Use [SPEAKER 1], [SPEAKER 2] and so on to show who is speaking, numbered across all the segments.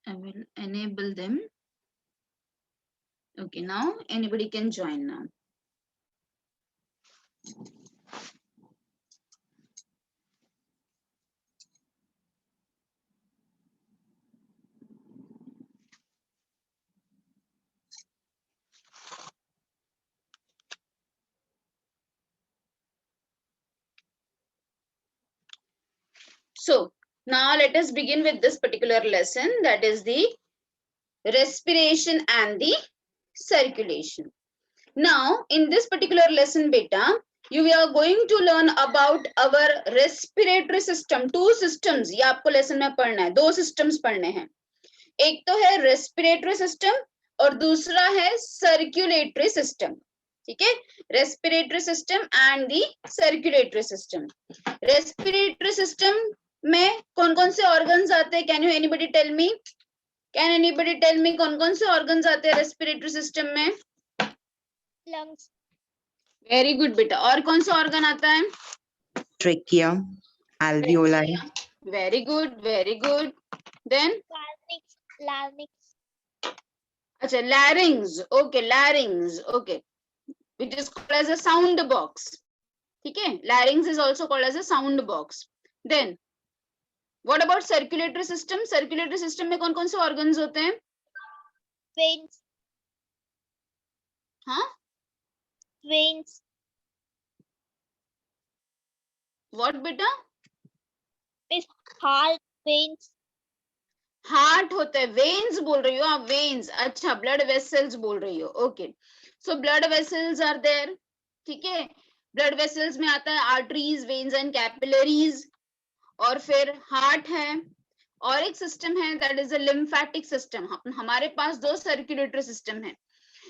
[SPEAKER 1] I will enable them. Okay, now anybody can join now. So now let us begin with this particular lesson, that is the respiration and the circulation. Now in this particular lesson beta, you are going to learn about our respiratory system. Two systems ये आपको lesson में पढ़ना है, दो systems पढ़ने हैं. एक तो है respiratory system और दूसरा है circulatory system. ठीक है, respiratory system and the circulatory system. Respiratory system में कौन कौन से organs आते हैं? Can you anybody tell me? Can anybody tell me कौन कौन से organs आते हैं respiratory system में?
[SPEAKER 2] lungs,
[SPEAKER 1] Very good बेटा. और कौन सा organ आता है?
[SPEAKER 3] Trachea, alveoli,
[SPEAKER 1] Very good, very good. Then
[SPEAKER 2] larynx,
[SPEAKER 1] अच्छा larynx. Okay, larynx. Okay, which is called as a sound box. ठीक है, larynx is also called as a sound box. Then what about circulatory system? Circulatory system में कौन कौन से organs होते हैं?
[SPEAKER 2] veins,
[SPEAKER 1] हाँ,
[SPEAKER 2] veins,
[SPEAKER 1] what बेटा?
[SPEAKER 2] is heart, veins,
[SPEAKER 1] हार्ट होता है. वेन्स बोल रही हो आप? वेन्स. अच्छा, ब्लड वेसल्स बोल रही हो. Okay, so blood vessels are there. ठीक है, ब्लड वेसल्स में आता है आर्टरीज, वेन्स एंड कैपिलरीज. और फिर हार्ट है. और एक सिस्टम है that is a lymphatic system. हमारे पास दो सर्कुलेटरी सिस्टम है.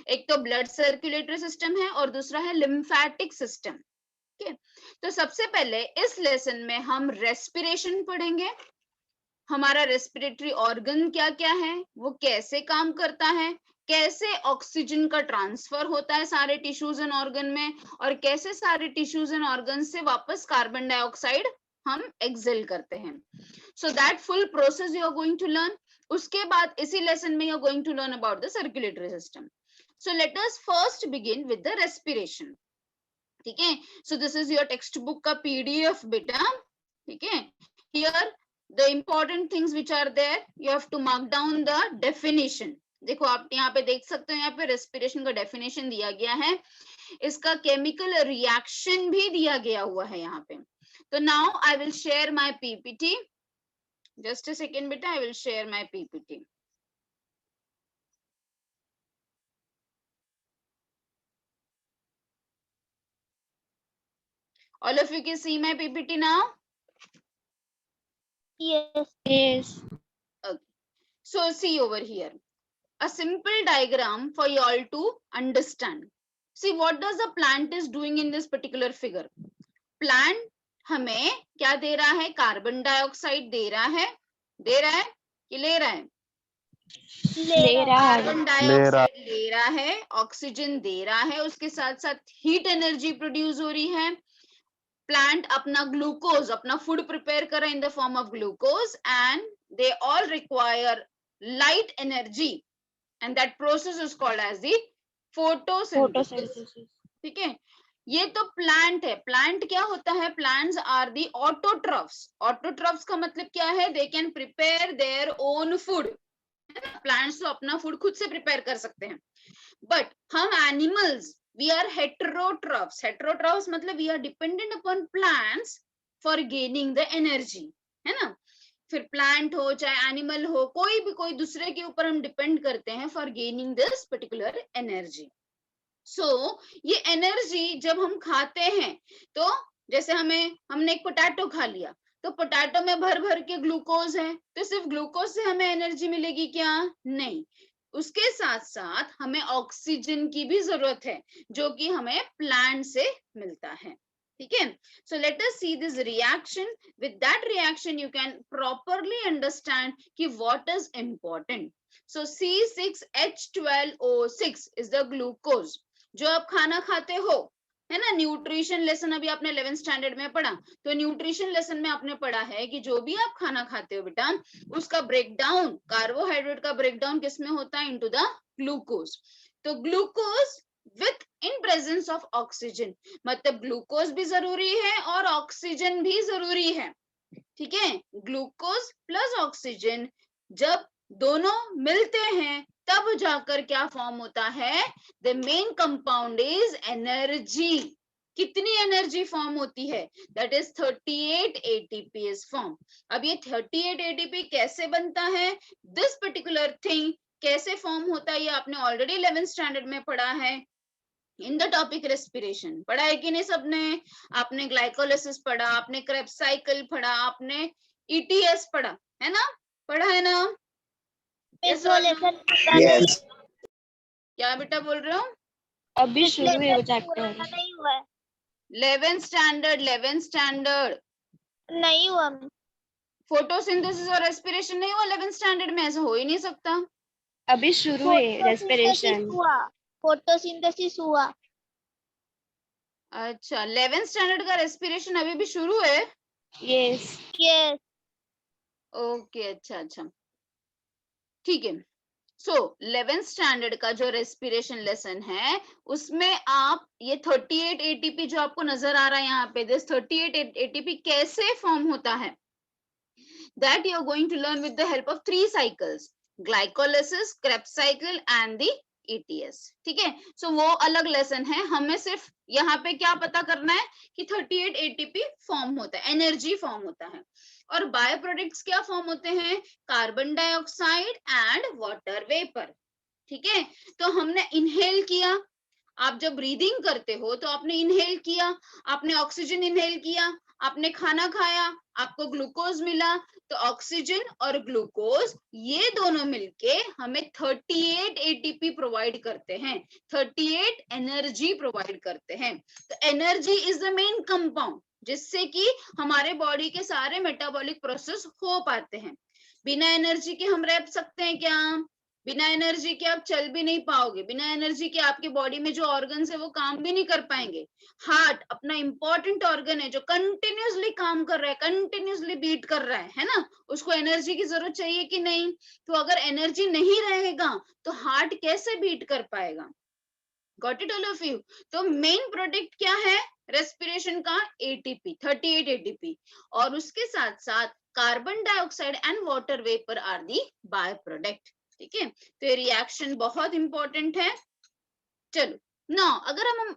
[SPEAKER 1] एक तो ब्लड सर्कुलेटरी सिस्टम है और दूसरा है लिम्फेटिक सिस्टम. ठीक है, तो सबसे पहले इस लेसन में हम रेस्पिरेशन पढ़ेंगे. हमारा रेस्पिरेटरी ऑर्गन क्या क्या है, वो कैसे काम करता है, कैसे ऑक्सीजन का ट्रांसफर होता है सारे टिश्यूज एंड ऑर्गन में, और कैसे सारे टिश्यूज एंड ऑर्गन से वापस कार्बन डाइऑक्साइड हम एक्सेल करते हैं. So that full process you are going to learn. उसके बाद इसी लेसन में you are going to learn about the circulatory system. So let us first begin with the respiration. ठीक है, so this is your textbook का PDF बेटा. ठीक है, here the important things which are there, you have to mark down the definition. देखो आप यहाँ पे देख सकते हो, यहाँ पे रेस्पिरेशन का डेफिनेशन दिया गया है, इसका केमिकल रिएक्शन भी दिया गया हुआ है यहाँ पे. तो now I will share my PPT. Just a second बेटा, I will share my PPT. All of you can see my PPT now.
[SPEAKER 2] yes,
[SPEAKER 1] Okay. So see over here, a simple diagram for you all to understand. See what does the plant is doing in this particular figure. Plant हमें क्या दे रहा है? Carbon dioxide दे रहा है. दे रहा है कि ले रहा है?
[SPEAKER 2] ले रहा है,
[SPEAKER 1] कार्बन डाइऑक्साइड ले रहा है, ऑक्सीजन दे रहा है, उसके साथ साथ हीट एनर्जी प्रोड्यूस हो रही है. प्लांट अपना ग्लूकोज, अपना फूड प्रिपेयर कर रहा है in the form of glucose, and they all require light energy, and that process is called as the photosynthesis.
[SPEAKER 2] photosynthesis,
[SPEAKER 1] ठीक है, ये तो प्लांट है. प्लांट क्या होता है? Plants are the autotrophs. Autotrophs का मतलब क्या है? They can prepare their own food. Plants तो अपना फूड खुद से प्रिपेयर कर सकते हैं. बट हम animals, we are heterotrophs. Heterotrophs मतलब we are dependent upon plants for gaining the energy, है ना. फिर प्लांट हो चाहे एनिमल हो, कोई भी कोई दूसरे के ऊपर हम डिपेंड करते हैं for gaining this particular energy. So ये एनर्जी जब हम खाते हैं, तो जैसे हमने एक पोटैटो खा लिया, तो पोटैटो में भर भर के ग्लूकोज है, तो सिर्फ ग्लूकोज से हमें एनर्जी मिलेगी क्या? नहीं, उसके साथ साथ हमें ऑक्सीजन की भी जरूरत है, जो कि हमें प्लांट से मिलता है. ठीक है, so let us see this reaction. With that reaction you can properly understand कि what is important. So C6H12O6 is the glucose. जो आप खाना खाते हो है ना। न्यूट्रिशन लेसन अभी आपने 11th स्टैंडर्ड में पढ़ा, तो न्यूट्रिशन लेसन में आपने पढ़ा है कि जो भी आप खाना खाते हो बेटा, उसका ब्रेकडाउन, कार्बोहाइड्रेट का ब्रेकडाउन किसमें होता है, इनटू द ग्लूकोज। तो glucose with in presence of oxygen, मतलब ग्लूकोज भी जरूरी है और ऑक्सीजन भी जरूरी है, ठीक है। ग्लूकोज प्लस ऑक्सीजन जब दोनों मिलते हैं तब जाकर क्या फॉर्म होता है, the main compound is energy. कितनी एनर्जी फॉर्म होती है, that is 38 ATP is form. अब ये 38 ATP कैसे बनता है, दिस पर्टिकुलर थिंग कैसे फॉर्म होता है, ये आपने ऑलरेडी 11th स्टैंडर्ड में पढ़ा है इन द टॉपिक रेस्पिरेशन। पढ़ा है कि नहीं सबने, आपने ग्लाइकोलिसिस पढ़ा, आपने क्रेब्स साइकिल पढ़ा, आपने ETS पढ़ा है ना, पढ़ा है ना।
[SPEAKER 2] मिस वो लेसन
[SPEAKER 3] Yes.
[SPEAKER 1] क्या बेटा बोल रहे हो,
[SPEAKER 4] अभी शुरू है वो चैप्टर।
[SPEAKER 2] नहीं हुआ है।
[SPEAKER 1] 11th standard, 11th standard.
[SPEAKER 2] नहीं हुआ।
[SPEAKER 1] फोटोसिंथेसिस और रेस्पिरेशन नहीं हुआ 11th स्टैंडर्ड में, ऐसा हो ही नहीं सकता।
[SPEAKER 4] अभी शुरू है रेस्पिरेशन।
[SPEAKER 2] फोटोसिंथेसिस हुआ।
[SPEAKER 1] अच्छा 11th स्टैंडर्ड का रेस्पिरेशन अभी भी शुरू है।
[SPEAKER 4] यस।
[SPEAKER 2] यस।
[SPEAKER 1] ओके अच्छा अच्छा ठीक है। सो 11th स्टैंडर्ड का जो रेस्पिरेशन लेसन है उसमें आप ये 38 ATP जो आपको नजर आ रहा है यहाँ पे, दिस 38 ATP कैसे फॉर्म होता है, that you are going to learn with the help of 3 cycles, glycolysis, Krebs cycle and the ETS, ठीक है। सो वो अलग लेसन है, हमें सिर्फ यहाँ पे क्या पता करना है कि 38 ATP फॉर्म होता है, एनर्जी फॉर्म होता है। और बायो प्रोडक्ट्स क्या फॉर्म होते हैं, carbon dioxide and water vapour, ठीक है। तो हमने इनहेल किया, आप जब ब्रीदिंग करते हो तो आपने इनहेल किया, आपने ऑक्सीजन इनहेल किया, आपने खाना खाया, आपको ग्लूकोज मिला, तो ऑक्सीजन और ग्लूकोज ये दोनों मिलके हमें 38 ATP प्रोवाइड करते हैं, 38 एनर्जी प्रोवाइड करते हैं। तो energy is the main compound जिससे कि हमारे बॉडी के सारे मेटाबॉलिक प्रोसेस हो पाते हैं। बिना एनर्जी के हम रह सकते हैं क्या, बिना एनर्जी के आप चल भी नहीं पाओगे, बिना एनर्जी के आपके बॉडी में जो ऑर्गन्स है वो काम भी नहीं कर पाएंगे। हार्ट अपना इंपॉर्टेंट ऑर्गन है जो कंटिन्यूअसली काम कर रहा है, कंटिन्यूअसली बीट कर रहा है ना, उसको एनर्जी की जरूरत चाहिए कि नहीं। तो अगर एनर्जी नहीं रहेगा तो हार्ट कैसे बीट कर पाएगा, got it all of you. तो मेन प्रोडक्ट क्या है रेस्पिरेशन का, ATP 38 ATP, और उसके साथ साथ carbon dioxide and water vapour are the by product, ठीक है। तो ये रिएक्शन बहुत इंपॉर्टेंट है। चलो ना,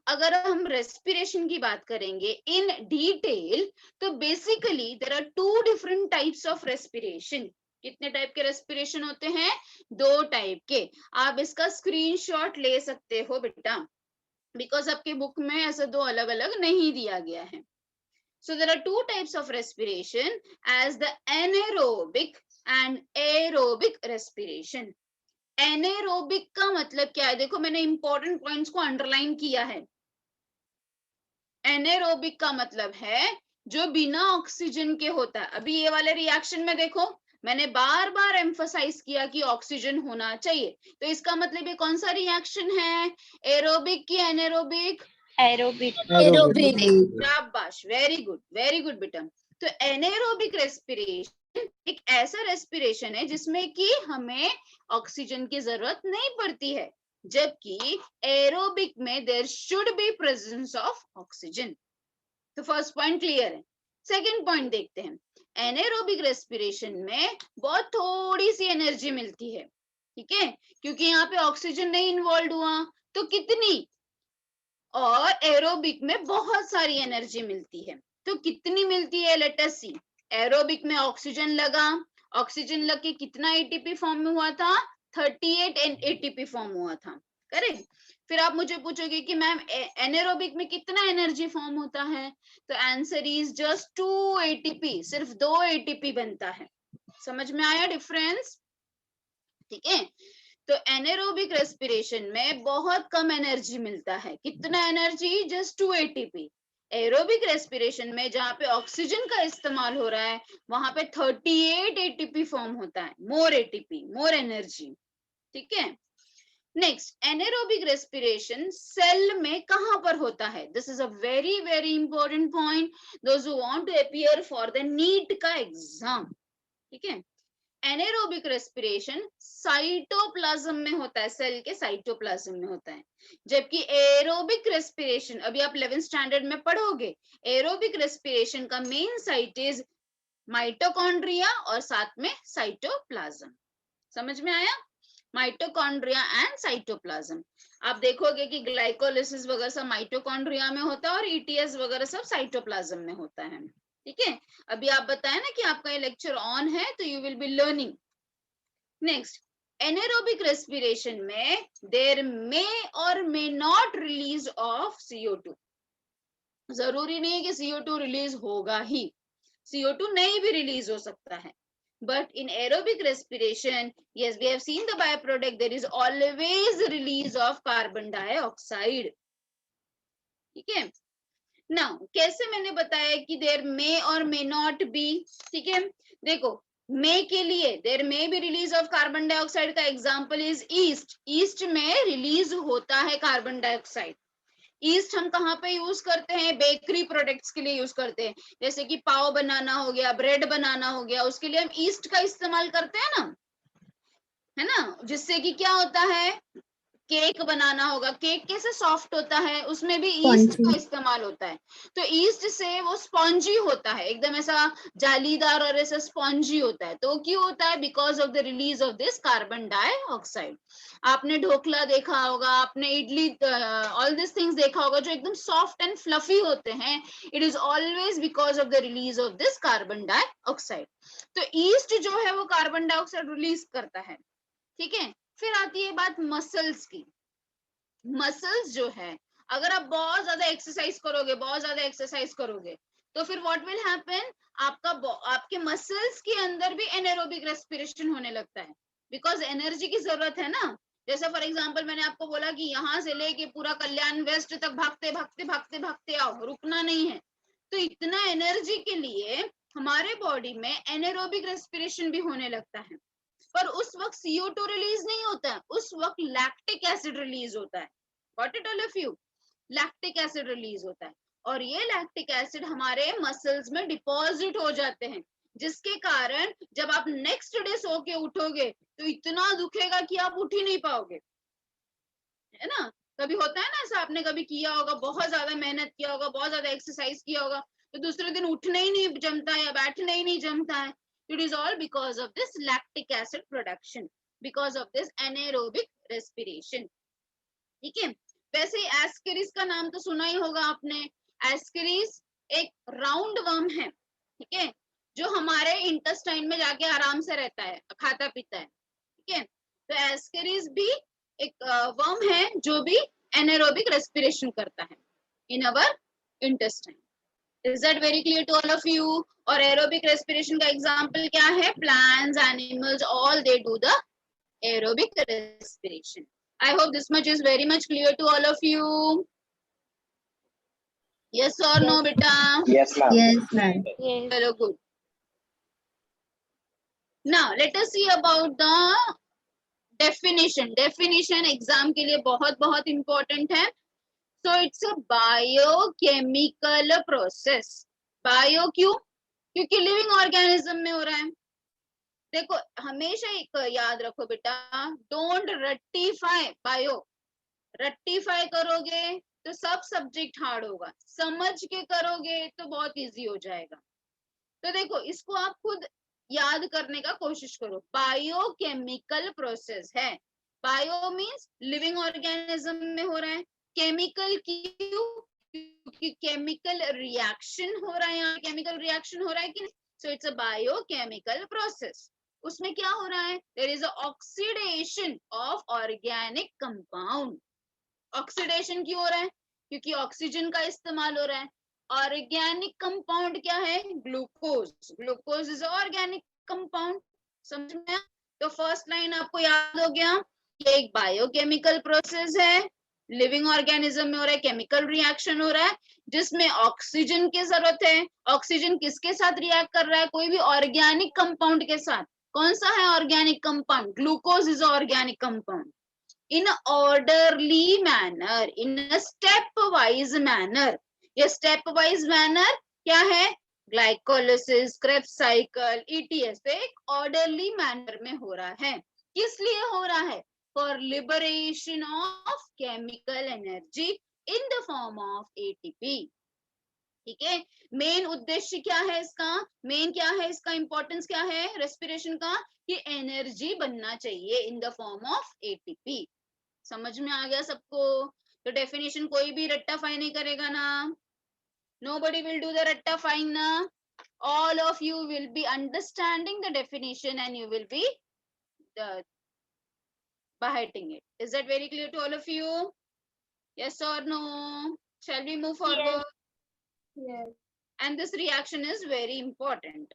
[SPEAKER 1] अगर हम रेस्पिरेशन की बात करेंगे इन डिटेल, तो basically there are 2 different types of respiration. कितने टाइप के रेस्पिरेशन होते हैं, 2 टाइप के। आप इसका स्क्रीनशॉट ले सकते हो बेटा, बिकॉज आपके बुक में ऐसे 2 अलग अलग नहीं दिया गया है। So there are 2 types of respiration as the anaerobic and aerobic respiration. Anaerobic का मतलब क्या है, देखो मैंने इंपॉर्टेंट पॉइंट्स को अंडरलाइन किया है। Anaerobic का मतलब है जो बिना ऑक्सीजन के होता है। अभी ये वाले रिएक्शन में देखो मैंने बार बार एम्फसाइज किया कि ऑक्सीजन होना चाहिए, तो इसका मतलब ये कौन सा रिएक्शन है, एरोबिक की एनाएरोबिक,
[SPEAKER 4] एरोबिक।
[SPEAKER 1] शाबाश, वेरी गुड बेटा। तो एनाएरोबिक रेस्पिरेशन एक ऐसा रेस्पिरेशन है जिसमें कि हमें ऑक्सीजन की जरूरत नहीं पड़ती है, जबकि एरोबिक में there should be presence of oxygen. तो फर्स्ट पॉइंट क्लियर है। सेकंड पॉइंट देखते हैं, एनाएरोबिक रेस्पिरेशन में बहुत थोड़ी सी एनर्जी मिलती है, ठीक है, क्योंकि यहाँ पे ऑक्सीजन नहीं इन्वॉल्व हुआ, तो कितनी, और एरोबिक में बहुत सारी एनर्जी मिलती है। तो कितनी मिलती है, लेट अस सी। एरोबिक में ऑक्सीजन लगा, ऑक्सीजन लग के कितना ATP फॉर्म में हुआ था, 38 ATP फॉर्म हुआ था, करेक्ट। फिर आप मुझे पूछोगे कि मैम एनाएरोबिक में कितना एनर्जी फॉर्म होता है, तो आंसर इज जस्ट 2 ATP, सिर्फ 2 ATP बनता है। समझ में आया डिफरेंस, ठीक है। तो एनाएरोबिक रेस्पिरेशन में बहुत कम एनर्जी मिलता है, कितना energy, just 2 ATP। Aerobic respiration में जहां पे ऑक्सीजन का इस्तेमाल हो रहा है वहां पे 38 ATP फॉर्म होता है, मोर ATP, मोर एनर्जी, ठीक है। नेक्स्ट एनारोबिक रेस्पिरेशन सेल में कहां पर होता है? This is a very very important point, those who want to appear for the NEET का एग्जाम, ठीक है। एनारोबिक रेस्पिरेशन साइटोप्लाज्म में होता है, सेल के साइटोप्लाज्म में होता है, जबकि एरोबिक रेस्पिरेशन अभी आप 11th स्टैंडर्ड में पढ़ोगे, एरोबिक रेस्पिरेशन का मेन साइट इज माइटोकॉन्ड्रिया और साथ में साइटोप्लाज्म। समझ में आया? Mitochondria and cytoplasm. आप देखोगे कि ग्लाइकोलिसिस वगैरह सब माइटोकॉन्ड्रिया में होता है और ईटीएस वगैरह सब साइटोप्लाज्म में होता है, ठीक है। अभी आप बताएं ना कि आपका ये लेक्चर ऑन है तो you will be learning. Next, anaerobic respiration में देयर मे और may not release of CO2। जरूरी नहीं है कि CO2 रिलीज होगा ही, CO2 नहीं भी रिलीज हो सकता है, but in aerobic respiration, yes, we have seen the byproduct, there is always release of carbon dioxide, ठीक है। Now, कैसे मैंने बताया कि there may or may not be, ठीक है। देखो, may के लिए there may be release of carbon dioxide का example is yeast, yeast में release होता है carbon dioxide। ईस्ट हम कहाँ पे यूज करते हैं? बेकरी प्रोडक्ट्स के लिए यूज करते हैं, जैसे कि पाव बनाना हो गया, ब्रेड बनाना हो गया, उसके लिए हम ईस्ट का इस्तेमाल करते हैं ना, है ना। जिससे कि क्या होता है, केक बनाना होगा, केक कैसे सॉफ्ट होता है, उसमें भी ईस्ट का इस्तेमाल होता है। तो ईस्ट से वो स्पॉन्जी होता है, एकदम ऐसा जालीदार और ऐसा स्पॉन्जी होता है। तो क्यों होता है? Because of the release of this carbon dioxide. आपने ढोकला देखा होगा, आपने इडली, ऑल दिस थिंग्स देखा होगा जो एकदम सॉफ्ट एंड फ्लफी होते हैं, it is always because of the release of this carbon dioxide. तो ईस्ट जो है वो कार्बन डाइऑक्साइड रिलीज करता है, ठीक है। फिर आती है बात मसल्स की। मसल्स जो है, अगर आप बहुत ज्यादा एक्सरसाइज करोगे तो फिर व्हाट विल हैपन, आपके मसल्स के अंदर भी एनारोबिक रेस्पिरेशन होने लगता है, बिकॉज एनर्जी की जरूरत है ना। जैसे फॉर एग्जांपल मैंने आपको बोला कि यहाँ से लेके पूरा कल्याण वेस्ट तक भागते भागते भागते भागते आओ, रुकना नहीं है। तो इतना एनर्जी के लिए हमारे बॉडी में एनारोबिक रेस्पिरेशन भी होने लगता है, पर उस वक्त CO2 रिलीज नहीं होता है, उस वक्त लैक्टिक एसिड रिलीज होता है। Got it all of you? Lactic acid release होता है, और ये लैक्टिक एसिड हमारे मसल्स में डिपॉजिट हो जाते हैं, जिसके कारण जब आप नेक्स्ट डे सो के उठोगे तो इतना दुखेगा कि आप उठ ही नहीं पाओगे, है ना। कभी होता है ना ऐसा, आपने कभी किया होगा, बहुत ज्यादा मेहनत किया होगा, बहुत ज्यादा एक्सरसाइज किया होगा, तो दूसरे दिन उठना ही नहीं जमता है या बैठना ही नहीं जमता है। It is all because of this lactic acid production, because of this anaerobic respiration, ठीक है। वैसे एस्केरिस का नाम तो सुना ही होगा आपने। एस्केरिस एक राउंड वर्म है, ठीक है, जो हमारे इंटेस्टाइन में जाके आराम से रहता है, खाता पीता है, ठीक है। तो एस्केरिस भी एक वर्म है जो भी एनारोबिक रेस्पिरेशन करता है इन अवर intestine. Is that very clear to all of you? और aerobic respiration का example क्या है? Plants, animals, all they do the aerobic respiration. I hope this much is very much clear to all of you. Yes or no, beta?
[SPEAKER 5] Yes, ma'am.
[SPEAKER 3] Yes, ma'am.
[SPEAKER 4] Yes.
[SPEAKER 1] Very good. Now let us see about the definition. Definition exam के लिए बहुत बहुत important है. So it's a biochemical process. Bio क्यों? क्योंकि living organism में हो रहा है। देखो हमेशा एक याद रखो बेटा, डोंट रट्टीफाई बायो। रट्टीफाई करोगे तो सब सब्जेक्ट हार्ड होगा, समझ के करोगे तो बहुत इजी हो जाएगा। तो देखो इसको आप खुद याद करने का कोशिश करो। बायोकेमिकल प्रोसेस है, बायो मीन्स लिविंग ऑर्गेनिज्म में हो रहा है, केमिकल क्यों? क्योंकि केमिकल रिएक्शन हो रहा है, यहाँ केमिकल रिएक्शन हो रहा है कि नहीं। So it's a biochemical process. उसमें क्या हो रहा है? There is oxidation of organic compound. Oxidation क्यों हो रहा है? क्योंकि ऑक्सीजन का इस्तेमाल हो रहा है। ऑर्गेनिक कंपाउंड क्या है? Glucose. Glucose is organic compound. समझ में आया? तो फर्स्ट लाइन आपको याद हो गया, ये एक बायोकेमिकल प्रोसेस है, लिविंग ऑर्गेनिज्म में हो रहा है, केमिकल रिएक्शन हो रहा है जिसमें ऑक्सीजन की जरूरत है। ऑक्सीजन किसके साथ रिएक्ट कर रहा है? कोई भी ऑर्गेनिक कंपाउंड के साथ। कौन सा है organic compound? Glucose is organic compound. in a orderly manner, in a step-wise manner. ये step-wise manner क्या है? ग्लाइकोलिसिस, क्रेब्स साइकिल, ETS, तो एक ऑर्डरली मैनर में हो रहा है. किस लिए हो रहा है? For liberation of chemical energy in the form of ATP. ठीक है, मेन उद्देश्य क्या है इसका? मेन क्या है इसका? इंपॉर्टेंस क्या है रेस्पिरेशन का? कि एनर्जी बनना चाहिए इन द फॉर्म ऑफ ATP. समझ में आ गया सबको? तो डेफिनेशन कोई भी रट्टाफाई नहीं करेगा ना. Nobody will do the rattafying na. All of you will be understanding the definition and you will be behiting it. Is that very clear to all of you? Yes or no? Shall we move forward?
[SPEAKER 2] Yes.
[SPEAKER 1] And this reaction is very important.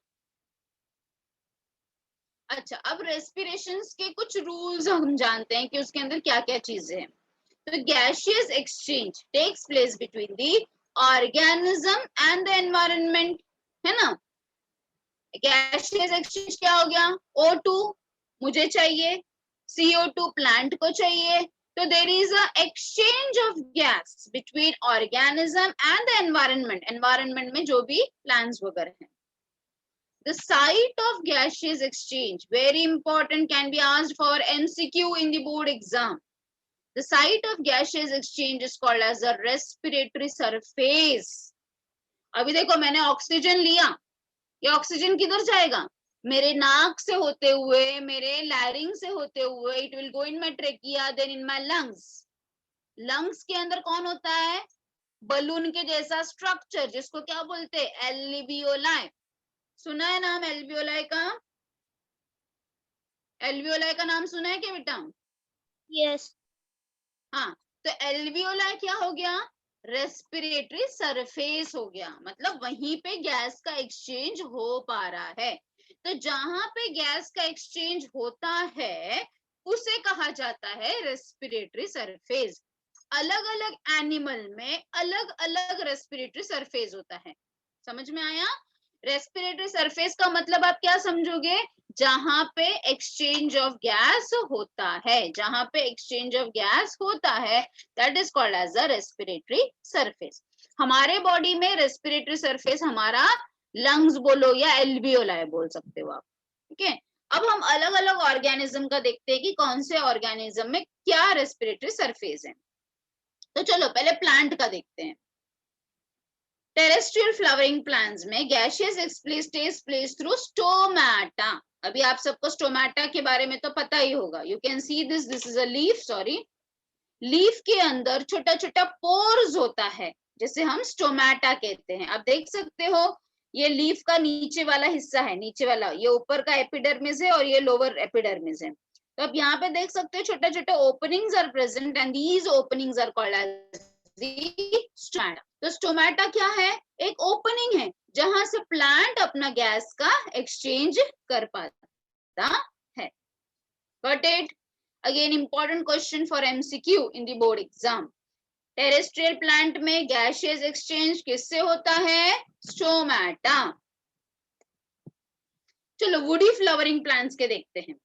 [SPEAKER 1] अच्छा, अब रेस्पिरेशंस के कुछ rules हम जानते हैं कि उसके अंदर क्या क्या चीजें हैं. तो gaseous exchange takes place between the organism and the environment, है ना. गैसियस एक्सचेंज क्या हो गया? O2 मुझे चाहिए, CO2 प्लांट को चाहिए. तो there is a exchange of gas between organism and the environment. Environment में जो भी प्लांट्स वगैरह हैं. The site of gaseous exchange, very important, can be asked for MCQ in the board exam. The site of gaseous exchange is called as the respiratory surface. अभी देखो मैंने oxygen लिया, ये ऑक्सीजन किधर जाएगा? मेरे नाक से होते हुए, मेरे लैरिंग से होते हुए, it will go in my trachea, then in my lungs. Lungs के अंदर कौन होता है? बलून के जैसा स्ट्रक्चर, जिसको क्या बोलते हैं? एल्वियोलाई. सुना है नाम एल्वियोलाई का? एल्वियोलाई का नाम सुना है क्या बेटा?
[SPEAKER 2] Yes.
[SPEAKER 1] हाँ, तो एल्वियोलाई क्या हो गया? रेस्पिरेटरी सरफेस हो गया. मतलब वहीं पे गैस का एक्सचेंज हो पा रहा है. तो जहां पे गैस का एक्सचेंज होता है उसे कहा जाता है रेस्पिरेटरी सरफेस. अलग अलग एनिमल में अलग अलग रेस्पिरेटरी सरफेस होता है. समझ में आया? रेस्पिरेटरी सरफेस का मतलब आप क्या समझोगे? जहां पे एक्सचेंज ऑफ गैस होता है, जहां पे एक्सचेंज ऑफ गैस होता है, that is called as a respiratory surface. हमारे बॉडी में रेस्पिरेटरी सरफेस हमारा लंग्स बोलो या एल्वियोलाई बोल सकते हो आप. ठीक है, अब हम अलग अलग ऑर्गेनिज्म का देखते हैं कि कौन से ऑर्गेनिज्म में क्या रेस्पिरेटरी सरफेस है. तो चलो पहले प्लांट का देखते हैं. टेरेस्ट्रियल फ्लावरिंग प्लांट्स में gaseous exchange takes place through stomata. अभी आप सबको स्टोमाटा के बारे में तो पता ही होगा. You can see this is a leaf. Sorry, leaf के अंदर छोटा छोटा पोर्स होता है, जैसे हम स्टोमाटा कहते हैं. आप देख सकते हो ये लीफ का नीचे वाला हिस्सा है, नीचे वाला, ये ऊपर का एपिडर्मिस है और ये लोअर एपिडर्मिस है. तो आप यहाँ पे देख सकते हो छोटा छोटा openings are present and these openings are called as stomata. तो स्टोमाटा क्या है? एक ओपनिंग है जहां से प्लांट अपना गैस का एक्सचेंज कर पाता है. Got it? Again, important question for MCQ in the board exam. Terrestrial plant में गैसियस एक्सचेंज किससे होता है? स्टोमाटा. चलो वुडी फ्लावरिंग प्लांट्स के देखते हैं.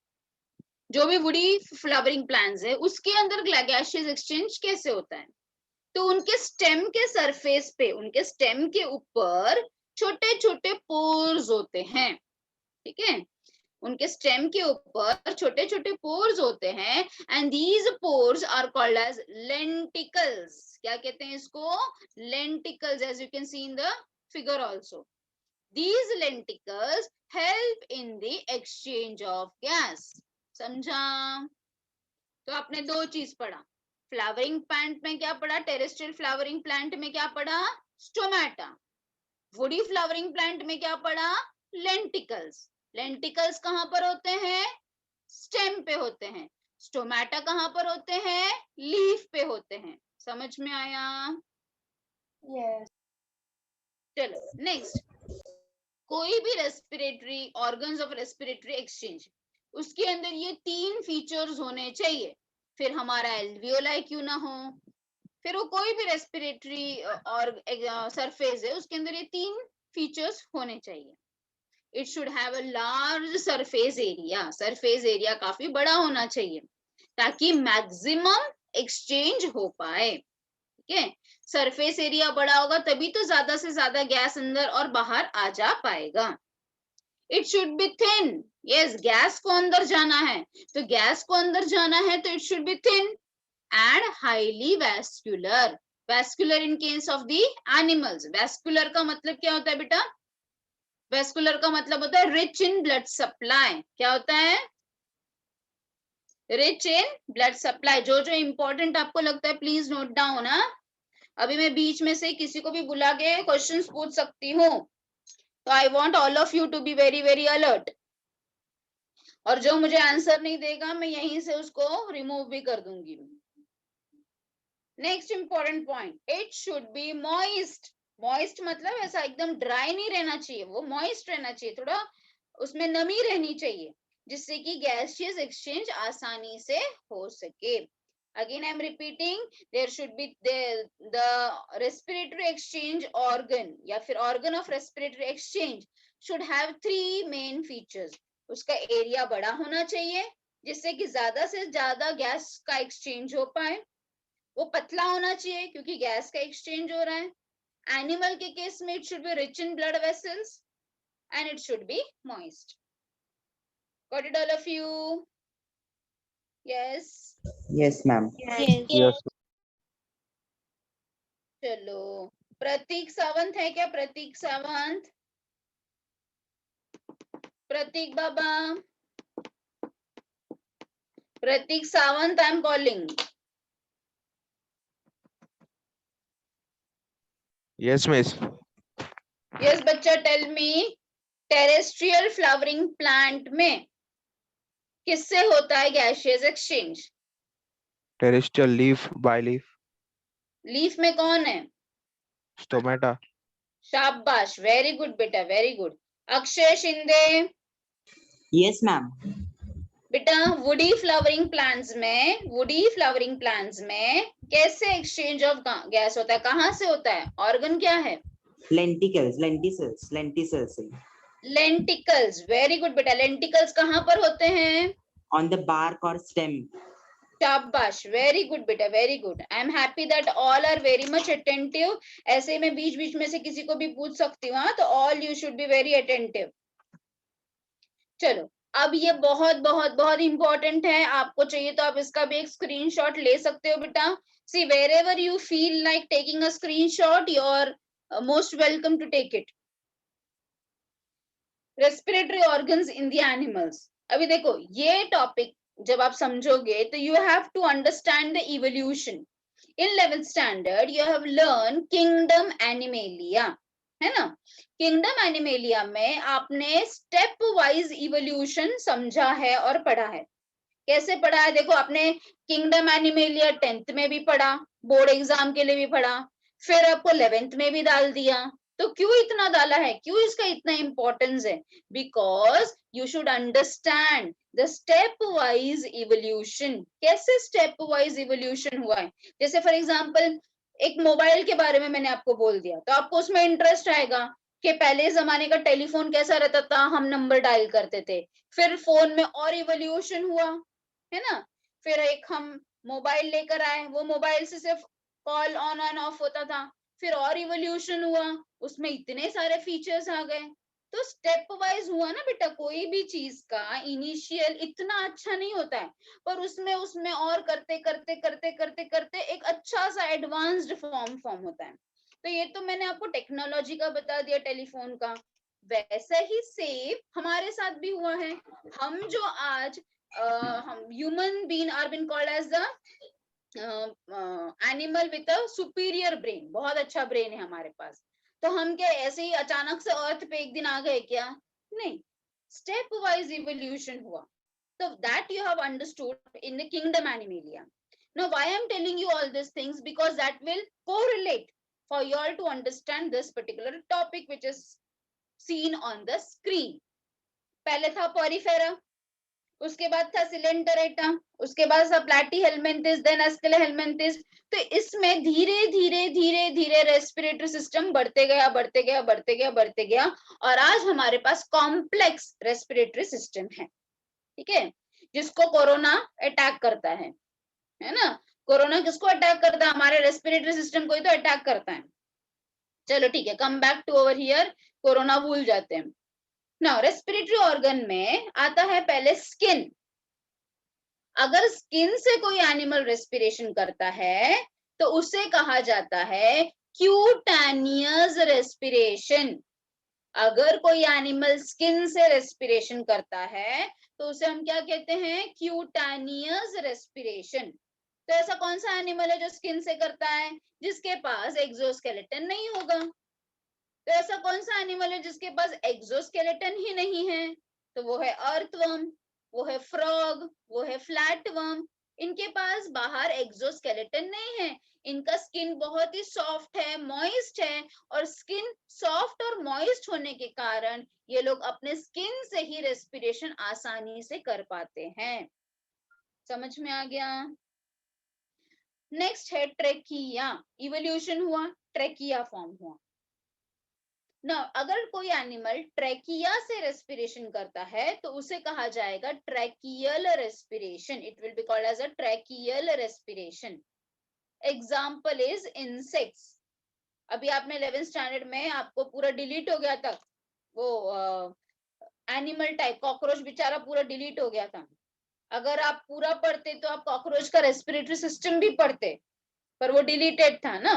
[SPEAKER 1] जो भी वुडी फ्लावरिंग प्लांट्स है उसके अंदर गैसियस एक्सचेंज कैसे होता है? तो उनके स्टेम के सरफेस पे, उनके स्टेम के ऊपर छोटे छोटे पोर्स होते हैं. ठीक है, उनके स्टेम के ऊपर छोटे छोटे पोर्स होते हैं and these pores are called as lenticels. क्या कहते हैं इसको? Lenticels. As you can see in the figure also, these lenticels help in the exchange of gas. समझा? तो आपने दो चीज पढ़ा. फ्लावरिंग प्लांट में क्या पढ़ा? टेरेस्ट्रियल फ्लावरिंग प्लांट में क्या पढ़ा? स्टोमाटा. वुडी फ्लावरिंग प्लांट में क्या पढ़ा? लेंटिकल्स. लेंटिकल्स कहां पर होते हैं? स्टेम पे होते हैं. स्टोमाटा कहां पर होते हैं? लीफ पे होते हैं. समझ में आया?
[SPEAKER 2] Yes.
[SPEAKER 1] चलो नेक्स्ट. कोई भी respiratory organs of respiratory exchange, उसके अंदर ये तीन फीचर्स होने चाहिए. फिर हमारा एल्वियोलाई क्यों ना हो, फिर वो कोई भी रेस्पिरेटरी और सरफेस है उसके अंदर ये तीन फीचर्स होने चाहिए. It should have a large surface area. Surface area काफी बड़ा होना चाहिए. ताकि मैक्सिमम एक्सचेंज हो पाए। ठीक है, सरफेस एरिया बड़ा होगा तभी तो ज्यादा से ज्यादा गैस अंदर और बाहर आ जा पाएगा। It should be thin, yes, gas को अंदर जाना है, तो गैस को अंदर जाना है तो it should be thin and highly vascular. Vascular in case of the animals. Vascular का मतलब क्या होता है बेटा? वैस्कुलर का मतलब होता है रिच इन ब्लड सप्लाई। क्या होता है? Rich in blood supply. जो जो इंपॉर्टेंट आपको लगता है प्लीज नोट डाउन। अभी मैं बीच में से किसी को भी बुला के क्वेश्चंस पूछ सकती हूँ, तो I want all of you to be very very alert. और जो मुझे आंसर नहीं देगा मैं यहीं से उसको रिमूव भी कर दूंगी। Next important point, it should be moist. Moist मतलब ऐसा एकदम ड्राई नहीं रहना चाहिए, वो मॉइस्ट रहना चाहिए, थोड़ा उसमें नमी रहनी चाहिए, जिससे कि गैसियस एक्सचेंज आसानी से हो सके। Again, I am repeating, there should be the respiratory exchange organ या फिर organ of respiratory exchange should have 3 main features. उसका एरिया बड़ा होना चाहिए जिससे कि ज्यादा से ज्यादा गैस का एक्सचेंज हो पाए। वो पतला होना चाहिए क्योंकि गैस का एक्सचेंज हो रहा है। एनिमल के केस में it should be rich in blood vessels and it should be moist. Got it all of you? Yes.
[SPEAKER 3] Yes, ma'am.
[SPEAKER 4] Yes.
[SPEAKER 1] चलो, प्रतीक सावंत है क्या? प्रतीक सावंत, प्रतीक बाबा, Pratik Sawant, I am calling.
[SPEAKER 5] Yes, miss.
[SPEAKER 1] Yes बच्चा, tell me, terrestrial flowering plant में किससे होता है gaseous exchange?
[SPEAKER 5] Terrestrial leaf, byleaf,
[SPEAKER 1] leaf में कौन है?
[SPEAKER 5] stomata,
[SPEAKER 1] शाबाश, वेरी गुड बेटा, very good. Akshay Shinde,
[SPEAKER 3] Yes, ma'am.
[SPEAKER 1] बेटा वुडी फ्लावरिंग प्लांट्स में कैसे एक्सचेंज ऑफ गैस होता है? कहाँ से होता है? ऑर्गन क्या है?
[SPEAKER 3] Lenticels.
[SPEAKER 1] लेंटिकल्स, वेरी गुड बेटा। लेंटिकल्स कहाँ पर होते हैं?
[SPEAKER 3] On the bark or stem.
[SPEAKER 1] शाबाश, वेरी गुड बेटा, very good. I am happy that all are very much attentive. ऐसे में बीच बीच में से किसी को भी पूछ सकती हूँ, तो all you should be very attentive. चलो, अब ये बहुत बहुत बहुत इंपॉर्टेंट है, आपको चाहिए तो आप इसका भी एक स्क्रीनशॉट ले सकते हो बेटा। See wherever you feel like taking a screenshot, you are most welcome to take it. Respiratory organs in the animals. अभी देखो ये टॉपिक जब आप समझोगे तो you have to understand the evolution. In 11th standard you have learn kingdom animalia, है ना? Kingdom animalia में आपने स्टेप वाइज इवोल्यूशन समझा है और पढ़ा है। कैसे पढ़ा है? देखो, आपने किंगडम एनिमेलिया 10th में भी पढ़ा, बोर्ड एग्जाम के लिए भी पढ़ा, फिर आपको 11th में भी डाल दिया। तो क्यों इतना डाला है? क्यों इसका इतना इंपॉर्टेंस है? Because you should understand the step wise evolution. कैसे स्टेप वाइज इवोल्यूशन हुआ है? जैसे फॉर एग्जाम्पल एक मोबाइल के बारे में मैंने आपको बोल दिया, तो आपको उसमें इंटरेस्ट आएगा कि पहले जमाने का टेलीफोन कैसा रहता था, हम नंबर डायल करते थे। फिर फोन में और इवोल्यूशन हुआ, है ना? फिर एक हम मोबाइल लेकर आए, वो मोबाइल से सिर्फ कॉल ऑन एंड ऑफ होता था। फिर और इवोल्यूशन हुआ, उसमें इतने सारे फीचर्स आ गए। तो स्टेप वाइज हुआ ना बेटा। कोई भी चीज का इनिशियल इतना अच्छा नहीं होता है, पर उसमें उसमें और करते करते करते करते करते एक अच्छा सा एडवांस्ड फॉर्म होता है। तो ये तो मैंने आपको टेक्नोलॉजी का बता दिया, टेलीफोन का। वैसा ही सेम हमारे साथ भी हुआ है। हम जो आज हम human being are been called as the animal with a superior brain, बहुत अच्छा ब्रेन है हमारे पास। तो हम क्या ऐसे ही अचानक से अर्थ पे एक दिन आ गए क्या? नहीं, स्टेप वाइज इवोल्यूशन हुआ। So that you have understood in the kingdom animalia. Now why I am telling you all these things? Because that will correlate for you all to understand this particular topic which is seen on the screen. पहले था Porifera, उसके बाद था सिलेंडरेटा, उसके बाद था Platyhelminthes, then एस्केलेहेल्मिन्थिस। तो इसमें धीरे धीरे धीरे धीरे रेस्पिरेटरी सिस्टम बढ़ते गया बढ़ते गया बढ़ते गया बढ़ते गया, और आज हमारे पास कॉम्प्लेक्स रेस्पिरेटरी सिस्टम है। ठीक है, जिसको कोरोना अटैक करता है ना। कोरोना किसको अटैक करता है? हमारे रेस्पिरेटरी सिस्टम को ही तो अटैक करता है। चलो ठीक है, come back to over here, corona भूल जाते हैं। नाउ रेस्पिरेटरी ऑर्गन में आता है पहले स्किन। अगर स्किन से कोई एनिमल रेस्पिरेशन करता है तो उसे कहा जाता है क्यूटेनियस रेस्पिरेशन। अगर कोई एनिमल स्किन से रेस्पिरेशन करता है तो उसे हम क्या कहते हैं? Cutaneous respiration. तो ऐसा कौन सा एनिमल है जो स्किन से करता है? जिसके पास एक्सोस्केलेटन नहीं होगा। तो ऐसा कौन सा एनिमल है जिसके पास एक्सोस्केलेटन ही नहीं है? तो वो है अर्थवर्म, वो है फ्रॉग, वो है फ्लैटवर्म। इनके पास बाहर एक्सोस्केलेटन नहीं है, इनका स्किन बहुत ही सॉफ्ट है, मॉइस्ट है, और स्किन सॉफ्ट और मॉइस्ट होने के कारण ये लोग अपने स्किन से ही रेस्पिरेशन आसानी से कर पाते हैं। समझ में आ गया? नेक्स्ट है ट्रेकिया। इवोल्यूशन हुआ, ट्रेकिया फॉर्म हुआ। ना अगर कोई एनिमल ट्रैकिया से रेस्पिरेशन करता है तो उसे कहा जाएगा tracheal respiration. It will be called as a tracheal respiration. Example is insects. अभी आपने 11th स्टैंडर्ड में आपको पूरा डिलीट हो गया था वो एनिमल टाइप, कॉकरोच बेचारा पूरा डिलीट हो गया था। अगर आप पूरा पढ़ते तो आप कॉकरोच का रेस्पिरेटरी सिस्टम भी पढ़ते, पर वो डिलीटेड था ना,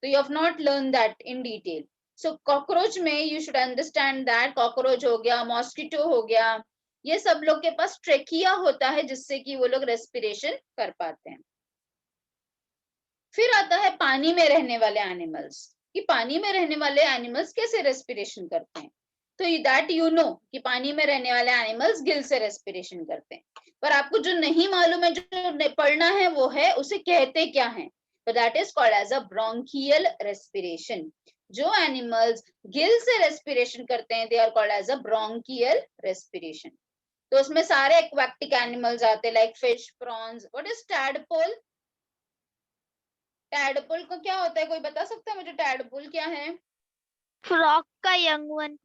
[SPEAKER 1] तो you have not learn that in detail. So cockroach में you should understand that cockroach हो गया, मॉस्किटो हो गया, ये सब लोग के पास ट्रेकिया होता है जिससे कि वो लोग रेस्पिरेशन कर पाते हैं। फिर आता है पानी में रहने वाले एनिमल्स, कि पानी में रहने वाले एनिमल्स कैसे रेस्पिरेशन करते हैं। तो दैट यू नो कि पानी में रहने वाले एनिमल्स गिल से रेस्पिरेशन करते हैं, पर आपको जो नहीं मालूम है, जो पढ़ना है, वो है उसे कहते क्या है। तो that is called as a bronchial respiration. जो एनिमल्स गिल से रेस्पिरेशन करते हैं they are called as a bronchial respiration. तो उसमें सारे एक्वाटिक एनिमल्स आते हैं like fish, prawns. What is tadpole? Tadpole को क्या होता है, कोई बता सकता है मुझे टैडपोल क्या है?
[SPEAKER 2] फ्रॉग का young one.